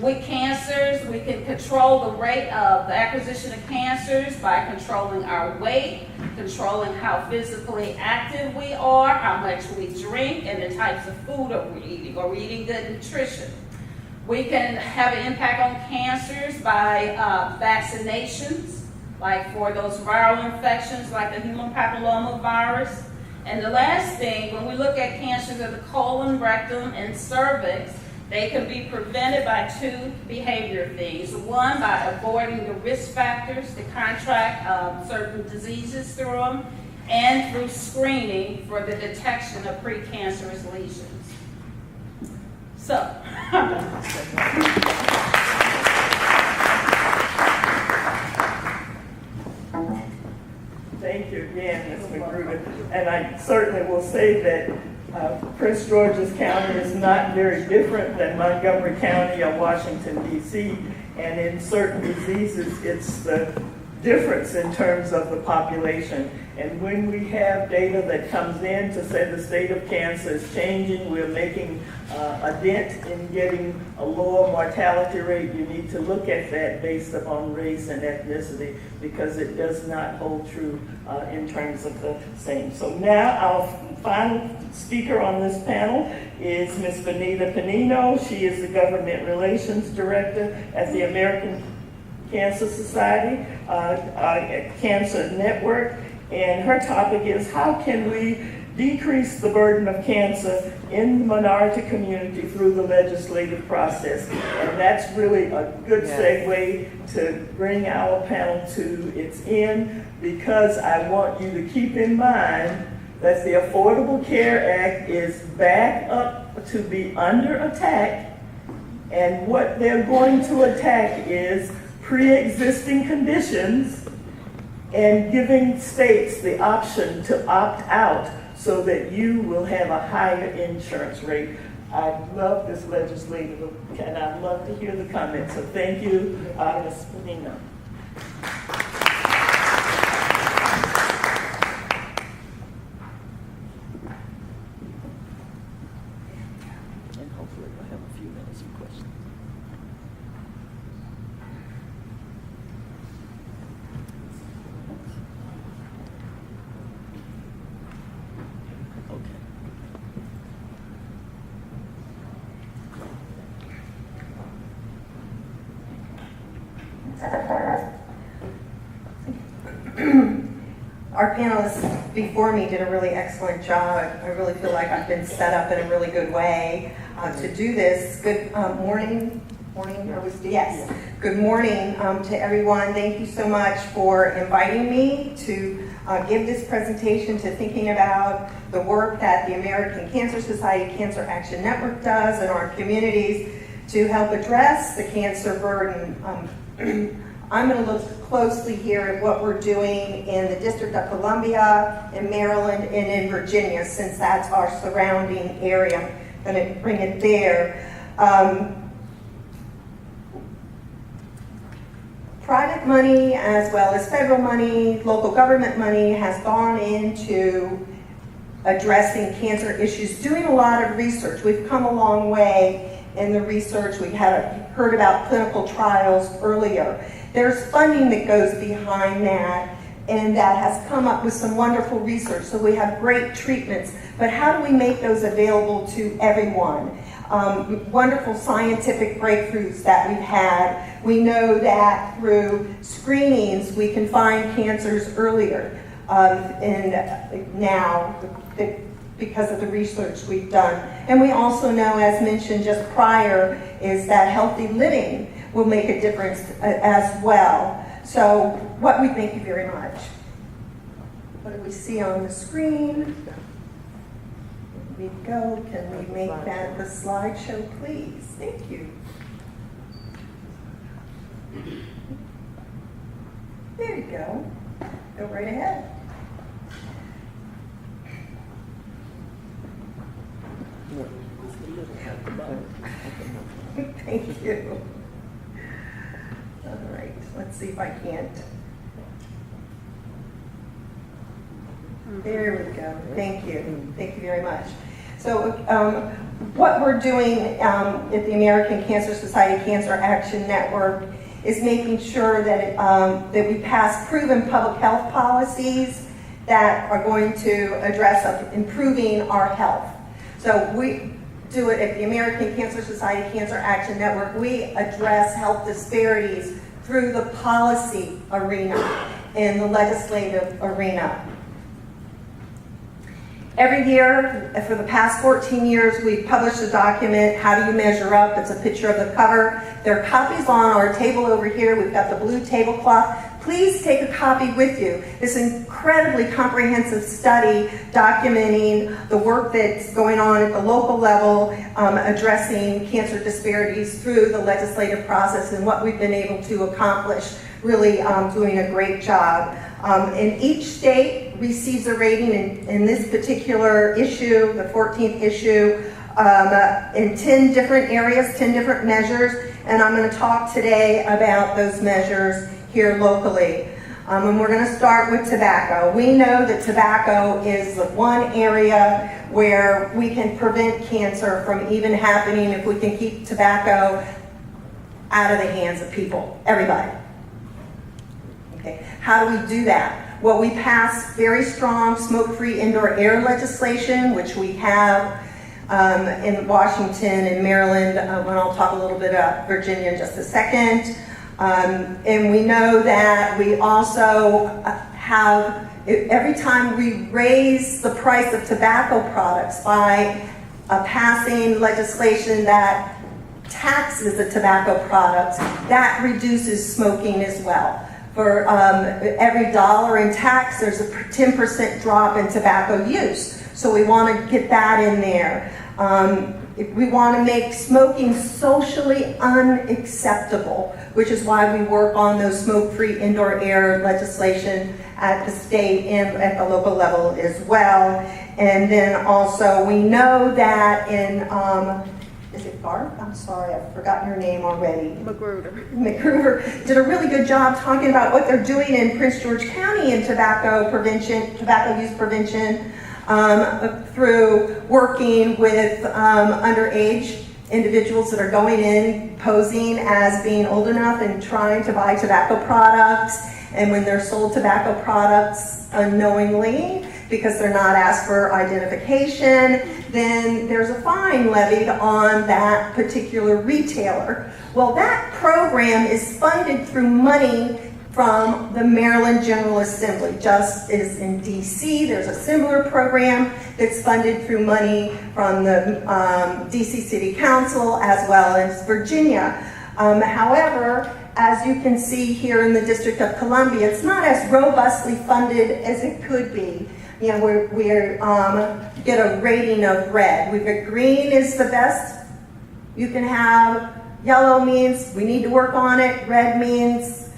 With cancers, we can control the rate of the acquisition of cancers by controlling our weight, controlling how physically active we are, how much we drink, and the types of food that we're eating. Are we eating good nutrition? We can have an impact on cancers by vaccinations, like for those viral infections like the human papilloma virus. And the last thing, when we look at cancers of the colon, rectum, and cervix, they can be prevented by 2 behavior things. One, by avoiding the risk factors to contract certain diseases through them, and through screening for the detection of precancerous lesions. So, Thank you again, Ms. McGruder. And I certainly will say that Prince George's County is not very different than Montgomery County or Washington, D.C. And in certain diseases, it's the difference in terms of the population. And when we have data that comes in to say the state of cancer is changing, we're making a dent in getting a lower mortality rate, you need to look at that based upon race and ethnicity, because it does not hold true in terms of the same. So now our final speaker on this panel is Ms. Benita Panino. She is the Government Relations Director at the American Cancer Society, Cancer Network, and her topic is how can we decrease the burden of cancer in the minority community through the legislative process. And that's really a good segue to bring our panel to its end, because I want you to keep in mind that the Affordable Care Act is back up to be under attack, and what they're going to attack is pre-existing conditions and giving states the option to opt out so that you will have a higher insurance rate. I love this legislative, and I'd love to hear the comments. So thank you, Ms. Panino. And hopefully we'll have a few minutes of questions. Our panelists before me did a really excellent job. I really feel like I've been set up in a really good way to do this. Good morning, Morning, yes. Good morning to everyone. Thank you so much for inviting me to give this presentation to thinking about the work that the American Cancer Society Cancer Action Network does in our communities to help address the cancer burden. I'm going to look closely here at what we're doing in the District of Columbia, in Maryland, and in Virginia, since that's our surrounding area. I'm going to bring it there. Private money as well as federal money, local government money has gone into addressing cancer issues, doing a lot of research. We've come a long way in the research. We heard about clinical trials earlier. There's funding that goes behind that, and that has come up with some wonderful research. So we have great treatments, but how do we make those available to everyone? Wonderful scientific breakthroughs that we've had. We know that through screenings we can find cancers earlier, and now because of the research we've done. And we also know, as mentioned just prior, is that healthy living will make a difference as well. So thank you very much. What do we see on the screen? Here we go. Can we make that the slideshow, please? Thank you. There you go. Go right ahead. Thank you. All right, let's see if I can't. There we go. Thank you. Thank you very much. So what we're doing at the American Cancer Society Cancer Action Network is making sure that, that we pass proven public health policies that are going to address improving our health. So we do it at the American Cancer Society Cancer Action Network. We address health disparities through the policy arena and the legislative arena. Every year, for the past 14 years, we've published a document, How Do You Measure Up? It's a picture of the cover. There are copies on our table over here. We've got the blue tablecloth. Please take a copy with you. This incredibly comprehensive study documenting the work that's going on at the local level, addressing cancer disparities through the legislative process and what we've been able to accomplish, really doing a great job. And each state receives a rating in this particular issue, the 14th issue, in 10 different areas, 10 different measures, and I'm going to talk today about those measures here locally. And we're going to start with tobacco. We know that tobacco is the one area where we can prevent cancer from even happening if we can keep tobacco out of the hands of people, everybody. Okay. How do we do that? Well, we pass very strong smoke-free indoor air legislation, which we have in Washington and Maryland, and I'll talk a little bit about Virginia in just a second. And we know that we also have, every time we raise the price of tobacco products by passing legislation that taxes the tobacco products, that reduces smoking as well. For every dollar in tax, there's a 10% drop in tobacco use. So we want to get that in there. We want to make smoking socially unacceptable, which is why we work on those smoke-free indoor air legislation at the state and at the local level as well. And then also we know that in, is it Barb? I'm sorry, I've forgotten your name already. McGruder did a really good job talking about what they're doing in Prince George County in tobacco use prevention, through working with underage individuals that are going in posing as being old enough and trying to buy tobacco products, and when they're sold tobacco products unknowingly because they're not asked for identification, then there's a fine levied on that particular retailer. Well, that program is funded through money from the Maryland General Assembly. Just as in DC, there's a similar program that's funded through money from the DC City Council as well as Virginia. However, as you can see here in the District of Columbia, it's not as robustly funded as it could be. You know, we're get a rating of red. We've got green is the best you can have. Yellow means we need to work on it. Red means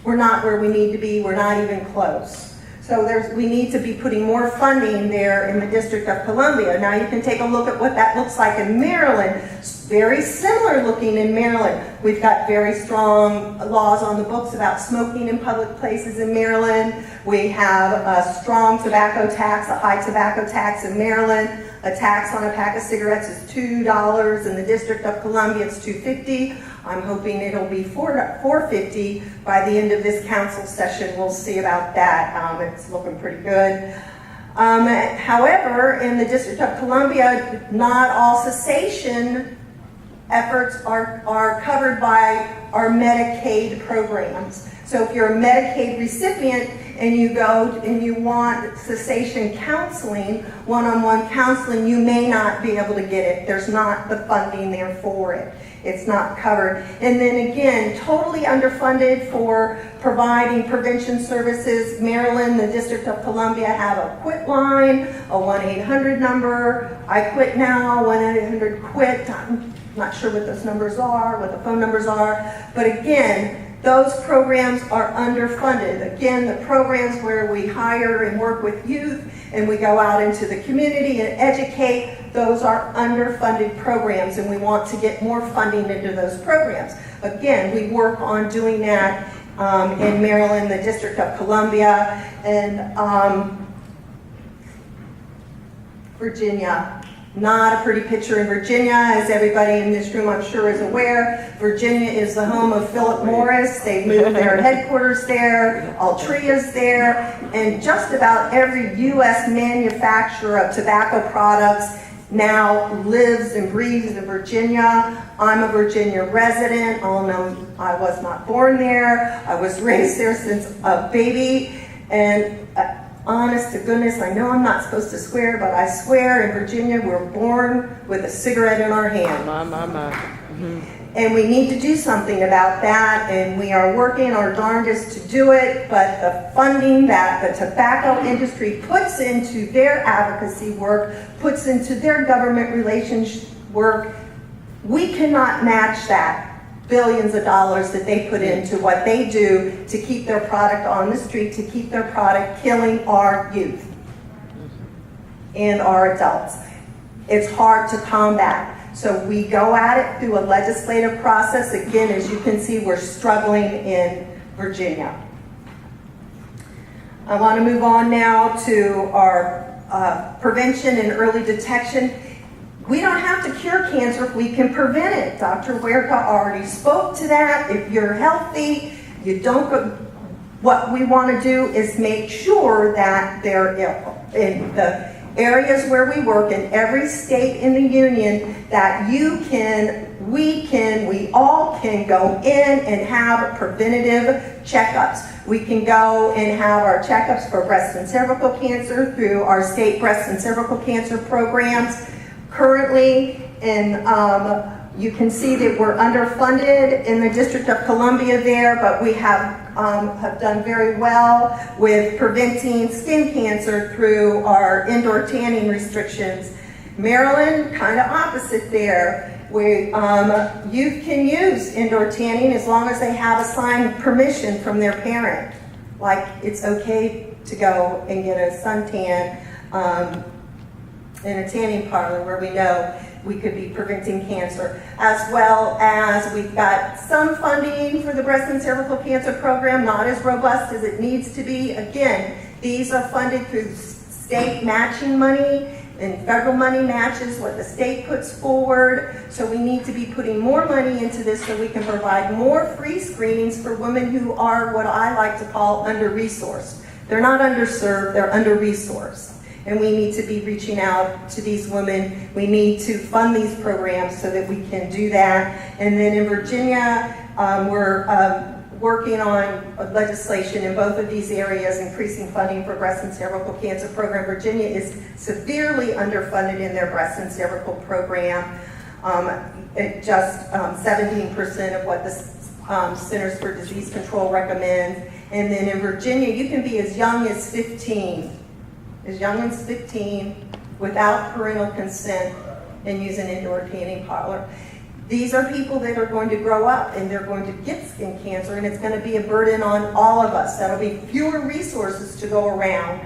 we're not where we need to be. We're not even close. So we need to be putting more funding there in the District of Columbia. Now you can take a look at what that looks like in Maryland. It's very similar looking in Maryland. We've got very strong laws on the books about smoking in public places in Maryland. We have a strong tobacco tax, a high tobacco tax in Maryland. A tax on a pack of cigarettes is $2. In the District of Columbia, it's $2.50. I'm hoping it'll be $4.50 by the end of this council session. We'll see about that. It's looking pretty good. However, in the District of Columbia, not all cessation efforts are covered by our Medicaid programs. So if you're a Medicaid recipient and you go and you want cessation counseling, one-on-one counseling, you may not be able to get it. There's not the funding there for it. It's not covered. And then again, totally underfunded for providing prevention services. Maryland, the District of Columbia have a quit line, a 1-800 number. I quit now, 1-800-QUIT. I'm not sure what those numbers are, what the phone numbers are. But again, those programs are underfunded. Again, the programs where we hire and work with youth and we go out into the community and educate, those are underfunded programs, and we want to get more funding into those programs. Again, we work on doing that in Maryland, the District of Columbia, and Virginia. Not a pretty picture in Virginia, as everybody in this room I'm sure is aware. Virginia is the home of Philip Morris. They've moved their headquarters there. Altria's there. And just about every U.S. manufacturer of tobacco products now lives and breathes in Virginia. I'm a Virginia resident, although I was not born there. I was raised there since a baby. And honest to goodness, I know I'm not supposed to swear, but I swear in Virginia we're born with a cigarette in our hand. And we need to do something about that, and we are working our darndest to do it, but the funding that the tobacco industry puts into their advocacy work, puts into their government relations work, we cannot match that. Billions of dollars that they put into what they do to keep their product on the street, to keep their product killing our youth and our adults. It's hard to combat. So we go at it through a legislative process. Again, as you can see, we're struggling in Virginia. I want to move on now to our prevention and early detection. We don't have to cure cancer if we can prevent it. Dr. Huerta already spoke to that. If you're healthy, you don't go. What we want to do is make sure that they're in the areas where we work in every state in the union, that we all can go in and have preventative checkups. We can go and have our checkups for breast and cervical cancer through our state breast and cervical cancer programs. Currently, you can see that we're underfunded in the District of Columbia there, but we have done very well with preventing skin cancer through our indoor tanning restrictions. Maryland, kind of opposite there. Youth can use indoor tanning as long as they have a signed permission from their parent. Like, it's okay to go and get a suntan in a tanning parlor where we know we could be preventing cancer, as well as we've got some funding for the breast and cervical cancer program, not as robust as it needs to be. Again, these are funded through state matching money, and federal money matches what the state puts forward. So we need to be putting more money into this so we can provide more free screenings for women who are what I like to call under-resourced. They're not underserved, they're under-resourced. And we need to be reaching out to these women. We need to fund these programs so that we can do that. And then in Virginia, we're working on legislation in both of these areas, increasing funding for breast and cervical cancer program. Virginia is severely underfunded in their breast and cervical program. Just 17% of what the Centers for Disease Control recommends. And then in Virginia, you can be as young as 15, without parental consent and use an indoor tanning parlor. These are people that are going to grow up and they're going to get skin cancer, and it's going to be a burden on all of us. That'll be fewer resources to go around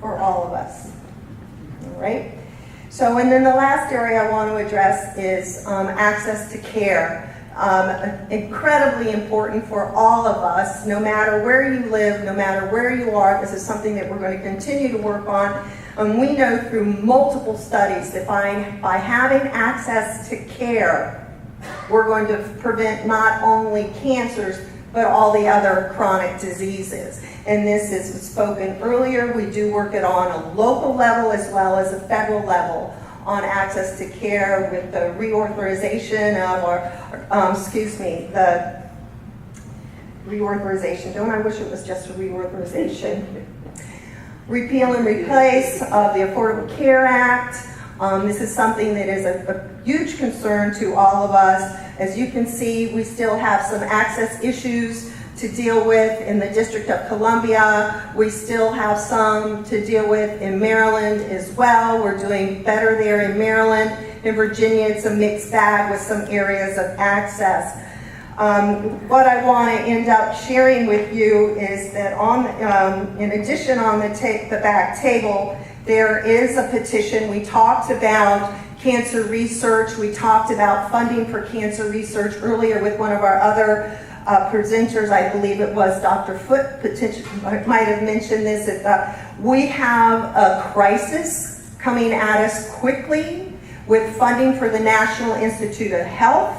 for all of us. All right? So, and then the last area I want to address is access to care. Incredibly important for all of us, no matter where you live, no matter where you are. This is something that we're going to continue to work on. We know through multiple studies that by having access to care, we're going to prevent not only cancers, but all the other chronic diseases. And this is spoken earlier. We do work it on a local level as well as a federal level on access to care with the reauthorization of the reauthorization. Don't I wish it was just a reauthorization? Repeal and replace of the Affordable Care Act. This is something that is a huge concern to all of us. As you can see, we still have some access issues to deal with in the District of Columbia. We still have some to deal with in Maryland as well. We're doing better there in Maryland. In Virginia, it's a mixed bag with some areas of access. What I want to end up sharing with you is that in addition on the back table, there is a petition. We talked about cancer research. We talked about funding for cancer research earlier with one of our other presenters. I believe it was Dr. Foote might have mentioned this. We have a crisis coming at us quickly with funding for the National Institute of Health.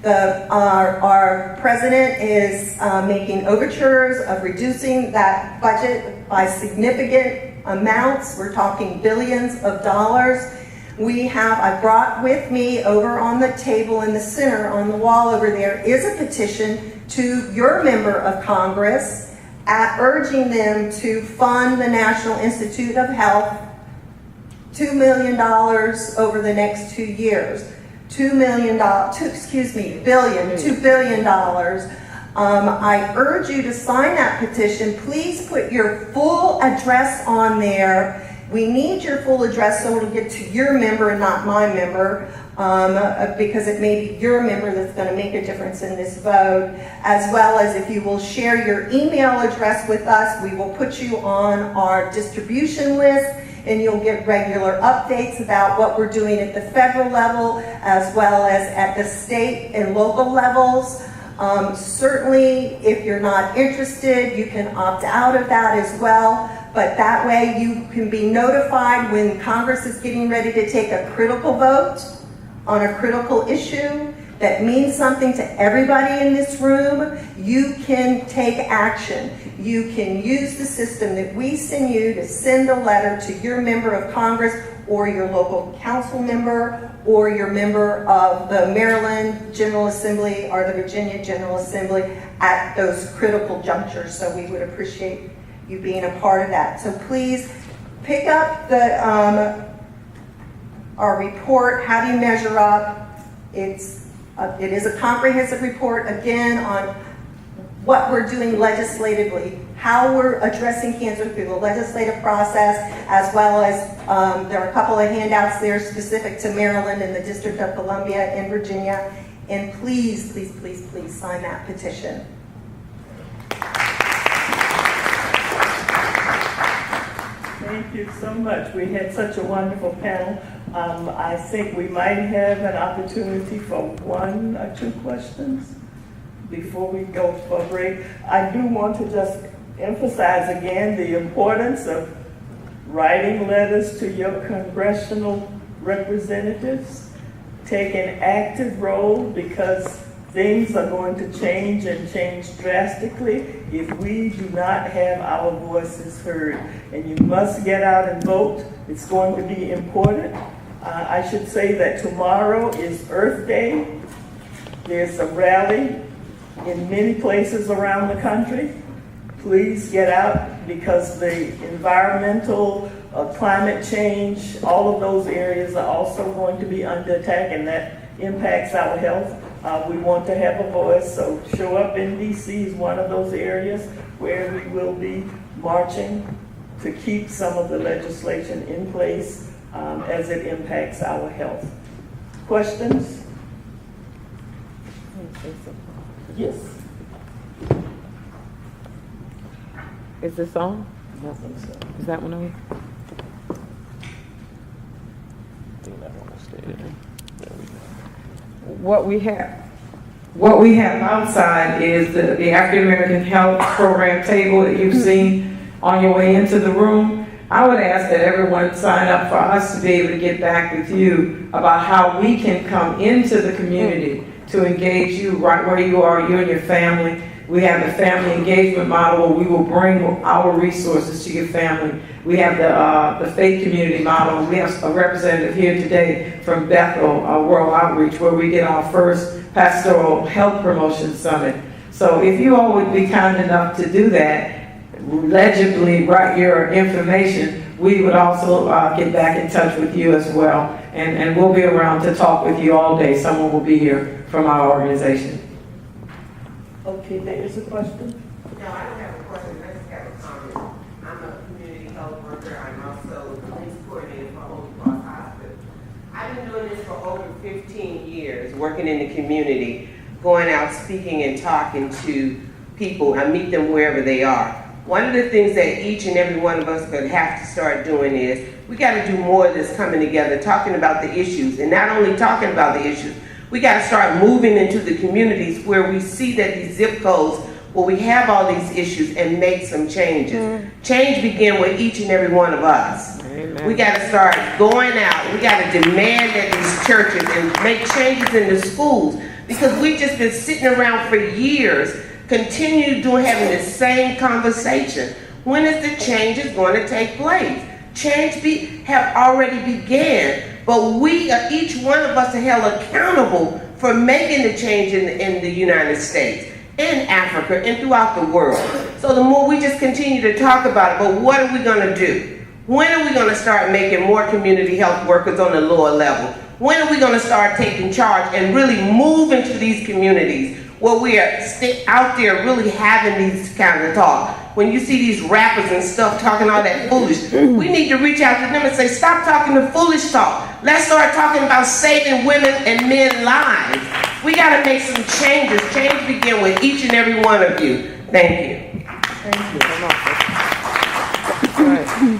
Our president is making overtures of reducing that budget by significant amounts. We're talking billions of dollars. I brought with me over on the table in the center on the wall over there is a petition to your member of Congress urging them to fund the National Institute of Health $2 million over the next 2 years. $2 billion. I urge you to sign that petition. Please put your full address on there. We need your full address so it'll get to your member and not my member, because it may be your member that's going to make a difference in this vote, as well as if you will share your email address with us, we will put you on our distribution list, and you'll get regular updates about what we're doing at the federal level, as well as at the state and local levels. Certainly, if you're not interested, you can opt out of that as well. But that way you can be notified when Congress is getting ready to take a critical vote on a critical issue that means something to everybody in this room. You can take action. You can use the system that we send you to send a letter to your member of Congress or your local council member or your member of the Maryland General Assembly or the Virginia General Assembly at those critical junctures. So we would appreciate you being a part of that. So please pick up our report, How Do You Measure Up? It is a comprehensive report, again, on what we're doing legislatively, how we're addressing cancer through the legislative process, as well as there are a couple of handouts there specific to Maryland and the District of Columbia and Virginia. And please, please, please, please sign that petition. Thank you so much. We had such a wonderful panel. I think we might have an opportunity for 1 or 2 questions before we go for a break. I do want to just emphasize again the importance of writing letters to your congressional representatives. Take an active role, because things are going to change and change drastically if we do not have our voices heard. And you must get out and vote. It's going to be important. I should say that tomorrow is Earth Day. There's a rally in many places around the country. Please get out, because the environmental climate change, all of those areas are also going to be under attack, and that impacts our health. We want to have a voice, so show up in DC is one of those areas where we will be marching to keep some of the legislation in place as it impacts our health. Questions? Yes. Is this on? I think so. Is that one on? What we have outside is the African American Health Program table that you've seen on your way into the room. I would ask that everyone sign up for us to be able to get back with you about how we can come into the community to engage you right where you are, you and your family. We have the family engagement model where we will bring our resources to your family. We have the faith community model. We have a representative here today from Bethel World Outreach, where we get our first pastoral health promotion summit. So if you all would be kind enough to do that, legibly write your information, we would also get back in touch with you as well. And we'll be around to talk with you all day. Someone will be here from our organization. Okay, there is a question. No, I don't have a question, I just have a comment. I'm a community health worker, I'm also the police coordinator for Holy Cross Hospital. I've been doing this for over 15 years, working in the community, going out speaking and talking to people. I meet them wherever they are. One of the things that each and every one of us could have to start doing is, we gotta do more of this coming together, talking about the issues, and not only talking about the issues, we got to start moving into the communities where we see that these zip codes, where we have all these issues, and make some changes. Change begin with each and every one of us. Amen. We got to start going out. We got to demand at these churches and make changes in the schools, because we've just been sitting around for years, continue having the same conversation. When is the change is going to take place? Change have already began. But we, each one of us, are held accountable for making the change in the United States, in Africa, and throughout the world. So the more we just continue to talk about it, but what are we going to do? When are we going to start making more community health workers on the lower level? When are we going to start taking charge and really move into these communities where we are out there really having these kind of talk? When you see these rappers and stuff talking all that foolish, we need to reach out to them and say, stop talking the foolish talk. Let's start talking about saving women and men lives. We got to make some changes. Change begin with each and every one of you. Thank you. Thank you.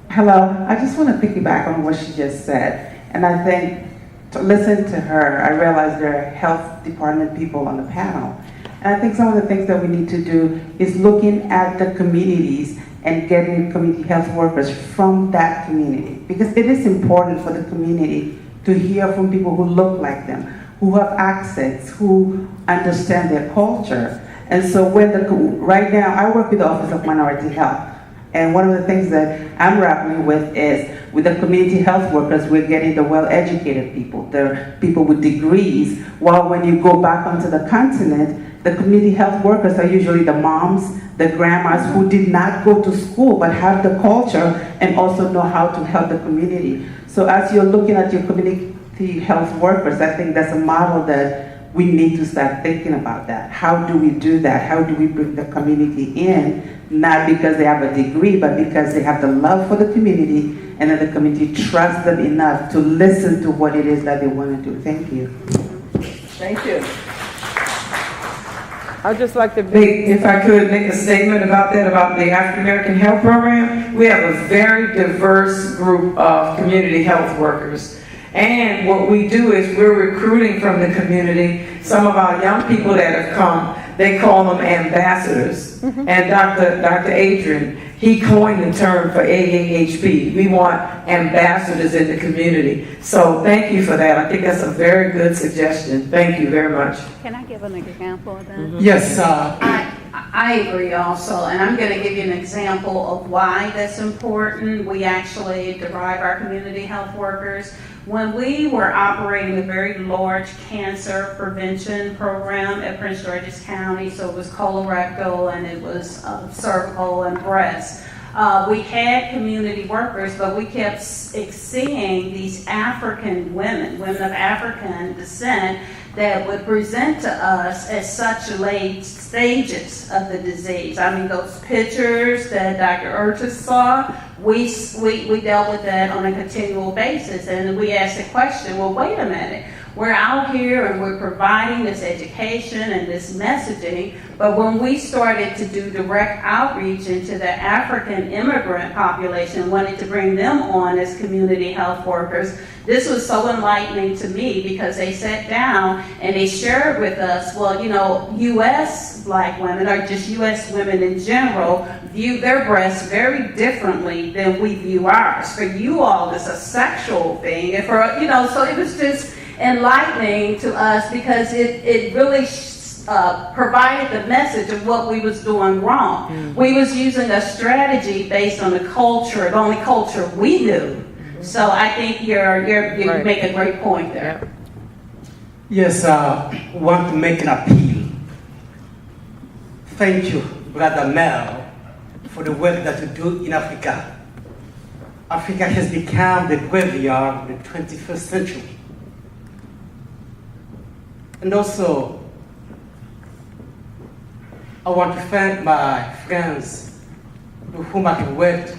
Hello, I just want to piggyback on what she just said. And I think to listen to her, I realize there are health department people on the panel. And I think some of the things that we need to do is looking at the communities and getting community health workers from that community. Because it is important for the community to hear from people who look like them, who have access, who understand their culture. And so right now, I work with the Office of Minority Health. And one of the things that I'm grappling with is, with the community health workers, we're getting the well-educated people, the people with degrees, while when you go back onto the continent, the community health workers are usually the moms, the grandmas who did not go to school but have the culture and also know how to help the community. So as you're looking at your community health workers, I think that's a model that we need to start thinking about that. How do we do that? How do we bring the community in? Not because they have a degree, but because they have the love for the community, and that the community trusts them enough to listen to what it is that they want to do. Thank you. Thank you. I'd just like to If I could make a statement about that, about the African American Health Program, we have a very diverse group of community health workers. And what we do is we're recruiting from the community. Some of our young people that have come, they call them ambassadors. And Dr. Adrian, he coined the term for AAHP. We want ambassadors in the community. So thank you for that. I think that's a very good suggestion. Thank you very much. Can I give an example of that? Yes, I agree also, and I'm going to give you an example of why that's important. We actually derive our community health workers When we were operating a very large cancer prevention program at Prince George's County, so it was colorectal and it was cervical and breast, we had community workers, but we kept seeing these African women of African descent, that would present to us at such late stages of the disease. I mean, those pictures that Dr. Urtis saw, we dealt with that on a continual basis, and we asked the question, well, wait a minute. We're out here and we're providing this education and this messaging, but when we started to do direct outreach into the African immigrant population, wanted to bring them on as community health workers, this was so enlightening to me, because they sat down and they shared with us, well, you know, U.S. Black women, or just U.S. women in general, view their breasts very differently than we view ours. For you all, it's a sexual thing, and for, you know, so it was just enlightening to us, because it really provided the message of what we was doing wrong. Mm-hmm. We was using a strategy based on the culture, the only culture we knew. Mm-hmm. So I think you right. Make a great point there. Yes, want to make an appeal. Thank you, Brother Mel, for the work that you do in Africa. Africa has become the graveyard of the 21st century. And also, I want to thank my friends with whom I have worked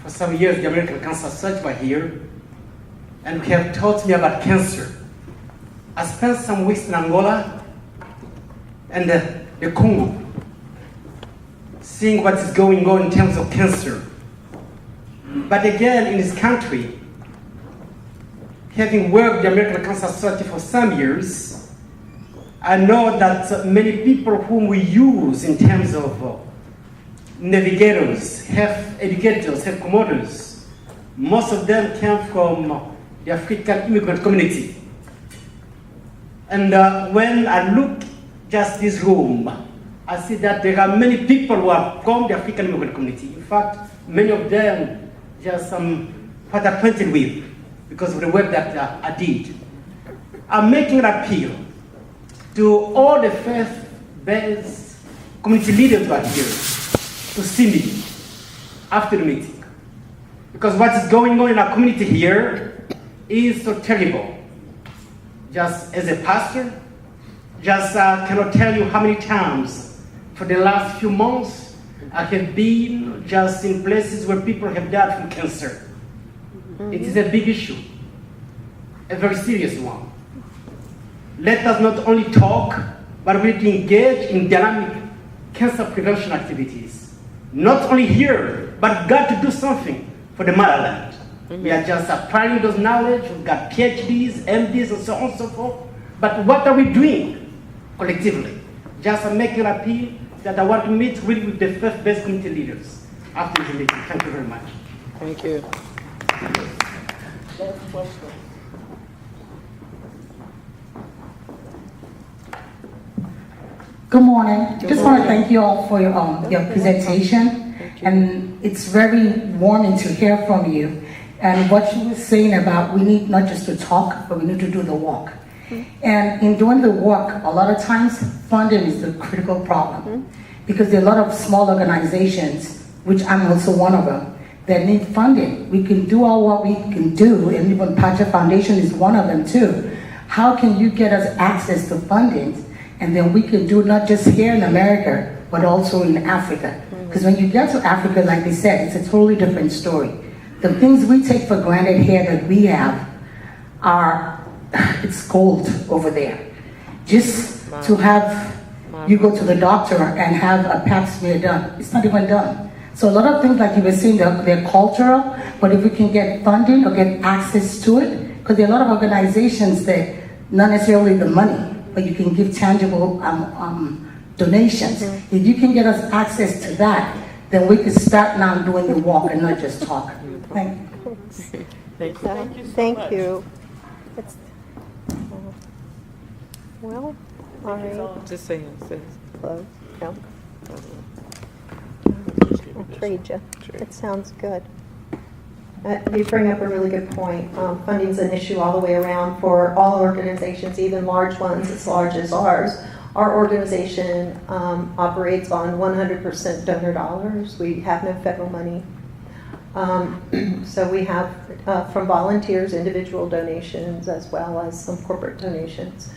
for some years. The American Cancer Search were here, and who have taught me about cancer. I spent some weeks in Angola and the Congo, seeing what is going on in terms of cancer. But again, in this country, having worked the American Cancer Search for some years, I know that many people whom we use in terms of navigators, health educators, health promoters, most of them came from the African immigrant community. And when I look just this room, I see that there are many people who are from the African immigrant community. In fact, many of them just quite acquainted with because of the work that I did. I'm making an appeal to all the faith-based community leaders who are here to see me after the meeting. Because what is going on in our community here is so terrible. Just as a pastor, just cannot tell you how many times for the last few months I have been just in places where people have died from cancer. Mm-hmm. It is a big issue, a very serious one. Let us not only talk, but we need to engage in dynamic cancer prevention activities. Not only here, but got to do something for the motherland. Mm-hmm. We are just applying those knowledge. We've got PhDs, MDs, and so on and so forth. But what are we doing collectively? Just making an appeal that I want to meet really with the faith-based community leaders after the meeting. Thank you very much. Thank you. Last question. Good morning. Just want to thank you all for your presentation. And it's very warming to hear from you. And what you were saying about we need not just to talk, but we need to do the walk. And in doing the walk, a lot of times funding is the critical problem. Because there are a lot of small organizations, which I'm also one of them, that need funding. We can do all what we can do, and even Pacha Foundation is one of them too. How can you get us access to funding? And then we can do not just here in America, but also in Africa. Because when you get to Africa, like they said, it's a totally different story. The things we take for granted here that we have it's gold over there. Just to have, you go to the doctor and have a pap smear done, it's not even done. So a lot of things, like you were saying, they're cultural, but if we can get funding or get access to it, because there are a lot of organizations that, not necessarily the money, but you can give tangible donations. If you can get us access to that, then we can start now doing the walk and not just talk. Thank you. Thank you. Well, all right. Just saying, sis. Close. No. I'll trade you. It sounds good. You bring up a really good point. Funding is an issue all the way around for all organizations, even large ones as large as ours. Our organization operates on 100% donor dollars. We have no federal money. So we have from volunteers, individual donations, as well as some corporate donations.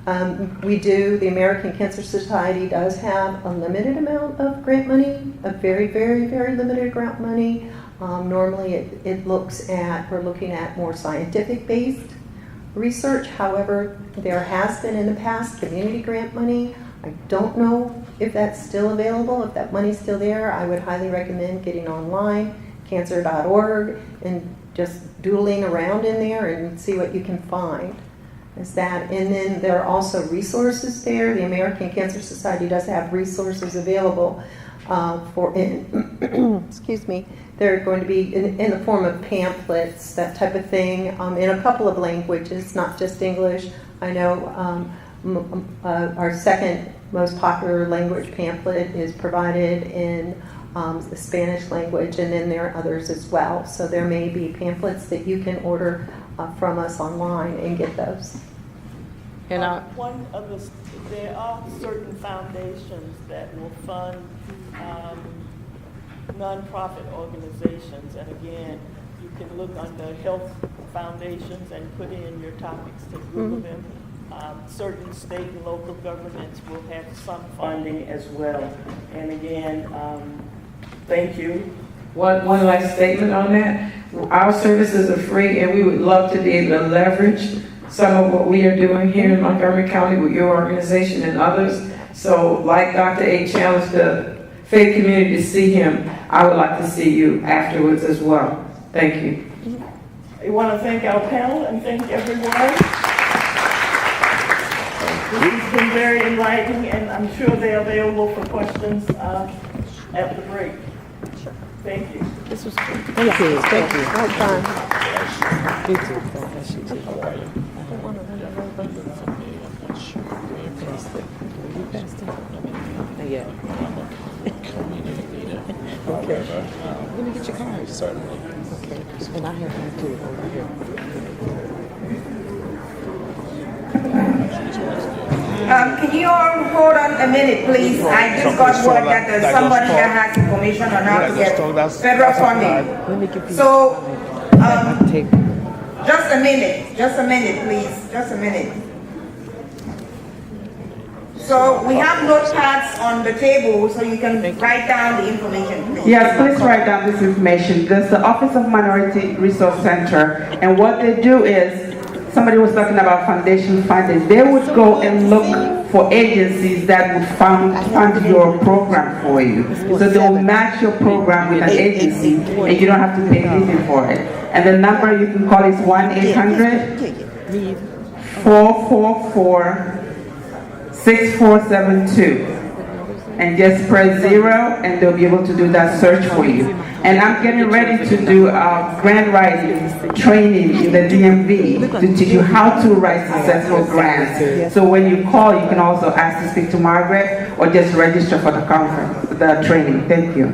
The American Cancer Society does have a limited amount of grant money, a very, very, very limited grant money. Normally we're looking at more scientific-based research. However, there has been in the past community grant money. I don't know if that's still available, if that money's still there. I would highly recommend getting online, cancer.org, and just doodling around in there and see what you can find. And then there are also resources there. The American Cancer Society does have resources available excuse me, they're going to be in the form of pamphlets, that type of thing, in a couple of languages, not just English. I know our second most popular language pamphlet is provided in the Spanish language, and then there are others as well. So there may be pamphlets that you can order from us online and get those. And there are certain foundations that will fund nonprofit organizations, and again, you can look under health foundations and put in your topics to Google them. Certain state and local governments will have some funding as well. And again, thank you. One last statement on that. Our services are free, and we would love to be able to leverage some of what we are doing here in Montgomery County with your organization and others. So like Dr. A challenged the faith community to see him, I would like to see you afterwards as well. Thank you. I want to thank our panel and thank everyone. This has been very enlightening, and I'm sure they're available for questions at the break. Sure. Thank you. This was good. Thank you. Thank you. Well done. You too. Yeah. Okay. Let me get your card. Certainly. Okay. And I have one too over here. Can you all hold on a minute, please? I just got word that there's somebody that has information on how to get federal funding. So, just a minute, please, just a minute. So we have notepads on the table, so you can write down the information, please. Yes, please write down this information. There's the Office of Minority Resource Center, and what they do is, somebody was talking about foundation funding. They would go and look for agencies that would fund your program for you. So they will match your program with an agency, and you don't have to pay anything for it. And the number you can call is 1-800-444-6472. And just press 0, and they'll be able to do that search for you. And I'm getting ready to do grant writing training in the DMV to teach you how to write successful grants. So when you call, you can also ask to speak to Margaret or just register for the conference, the training. Thank you.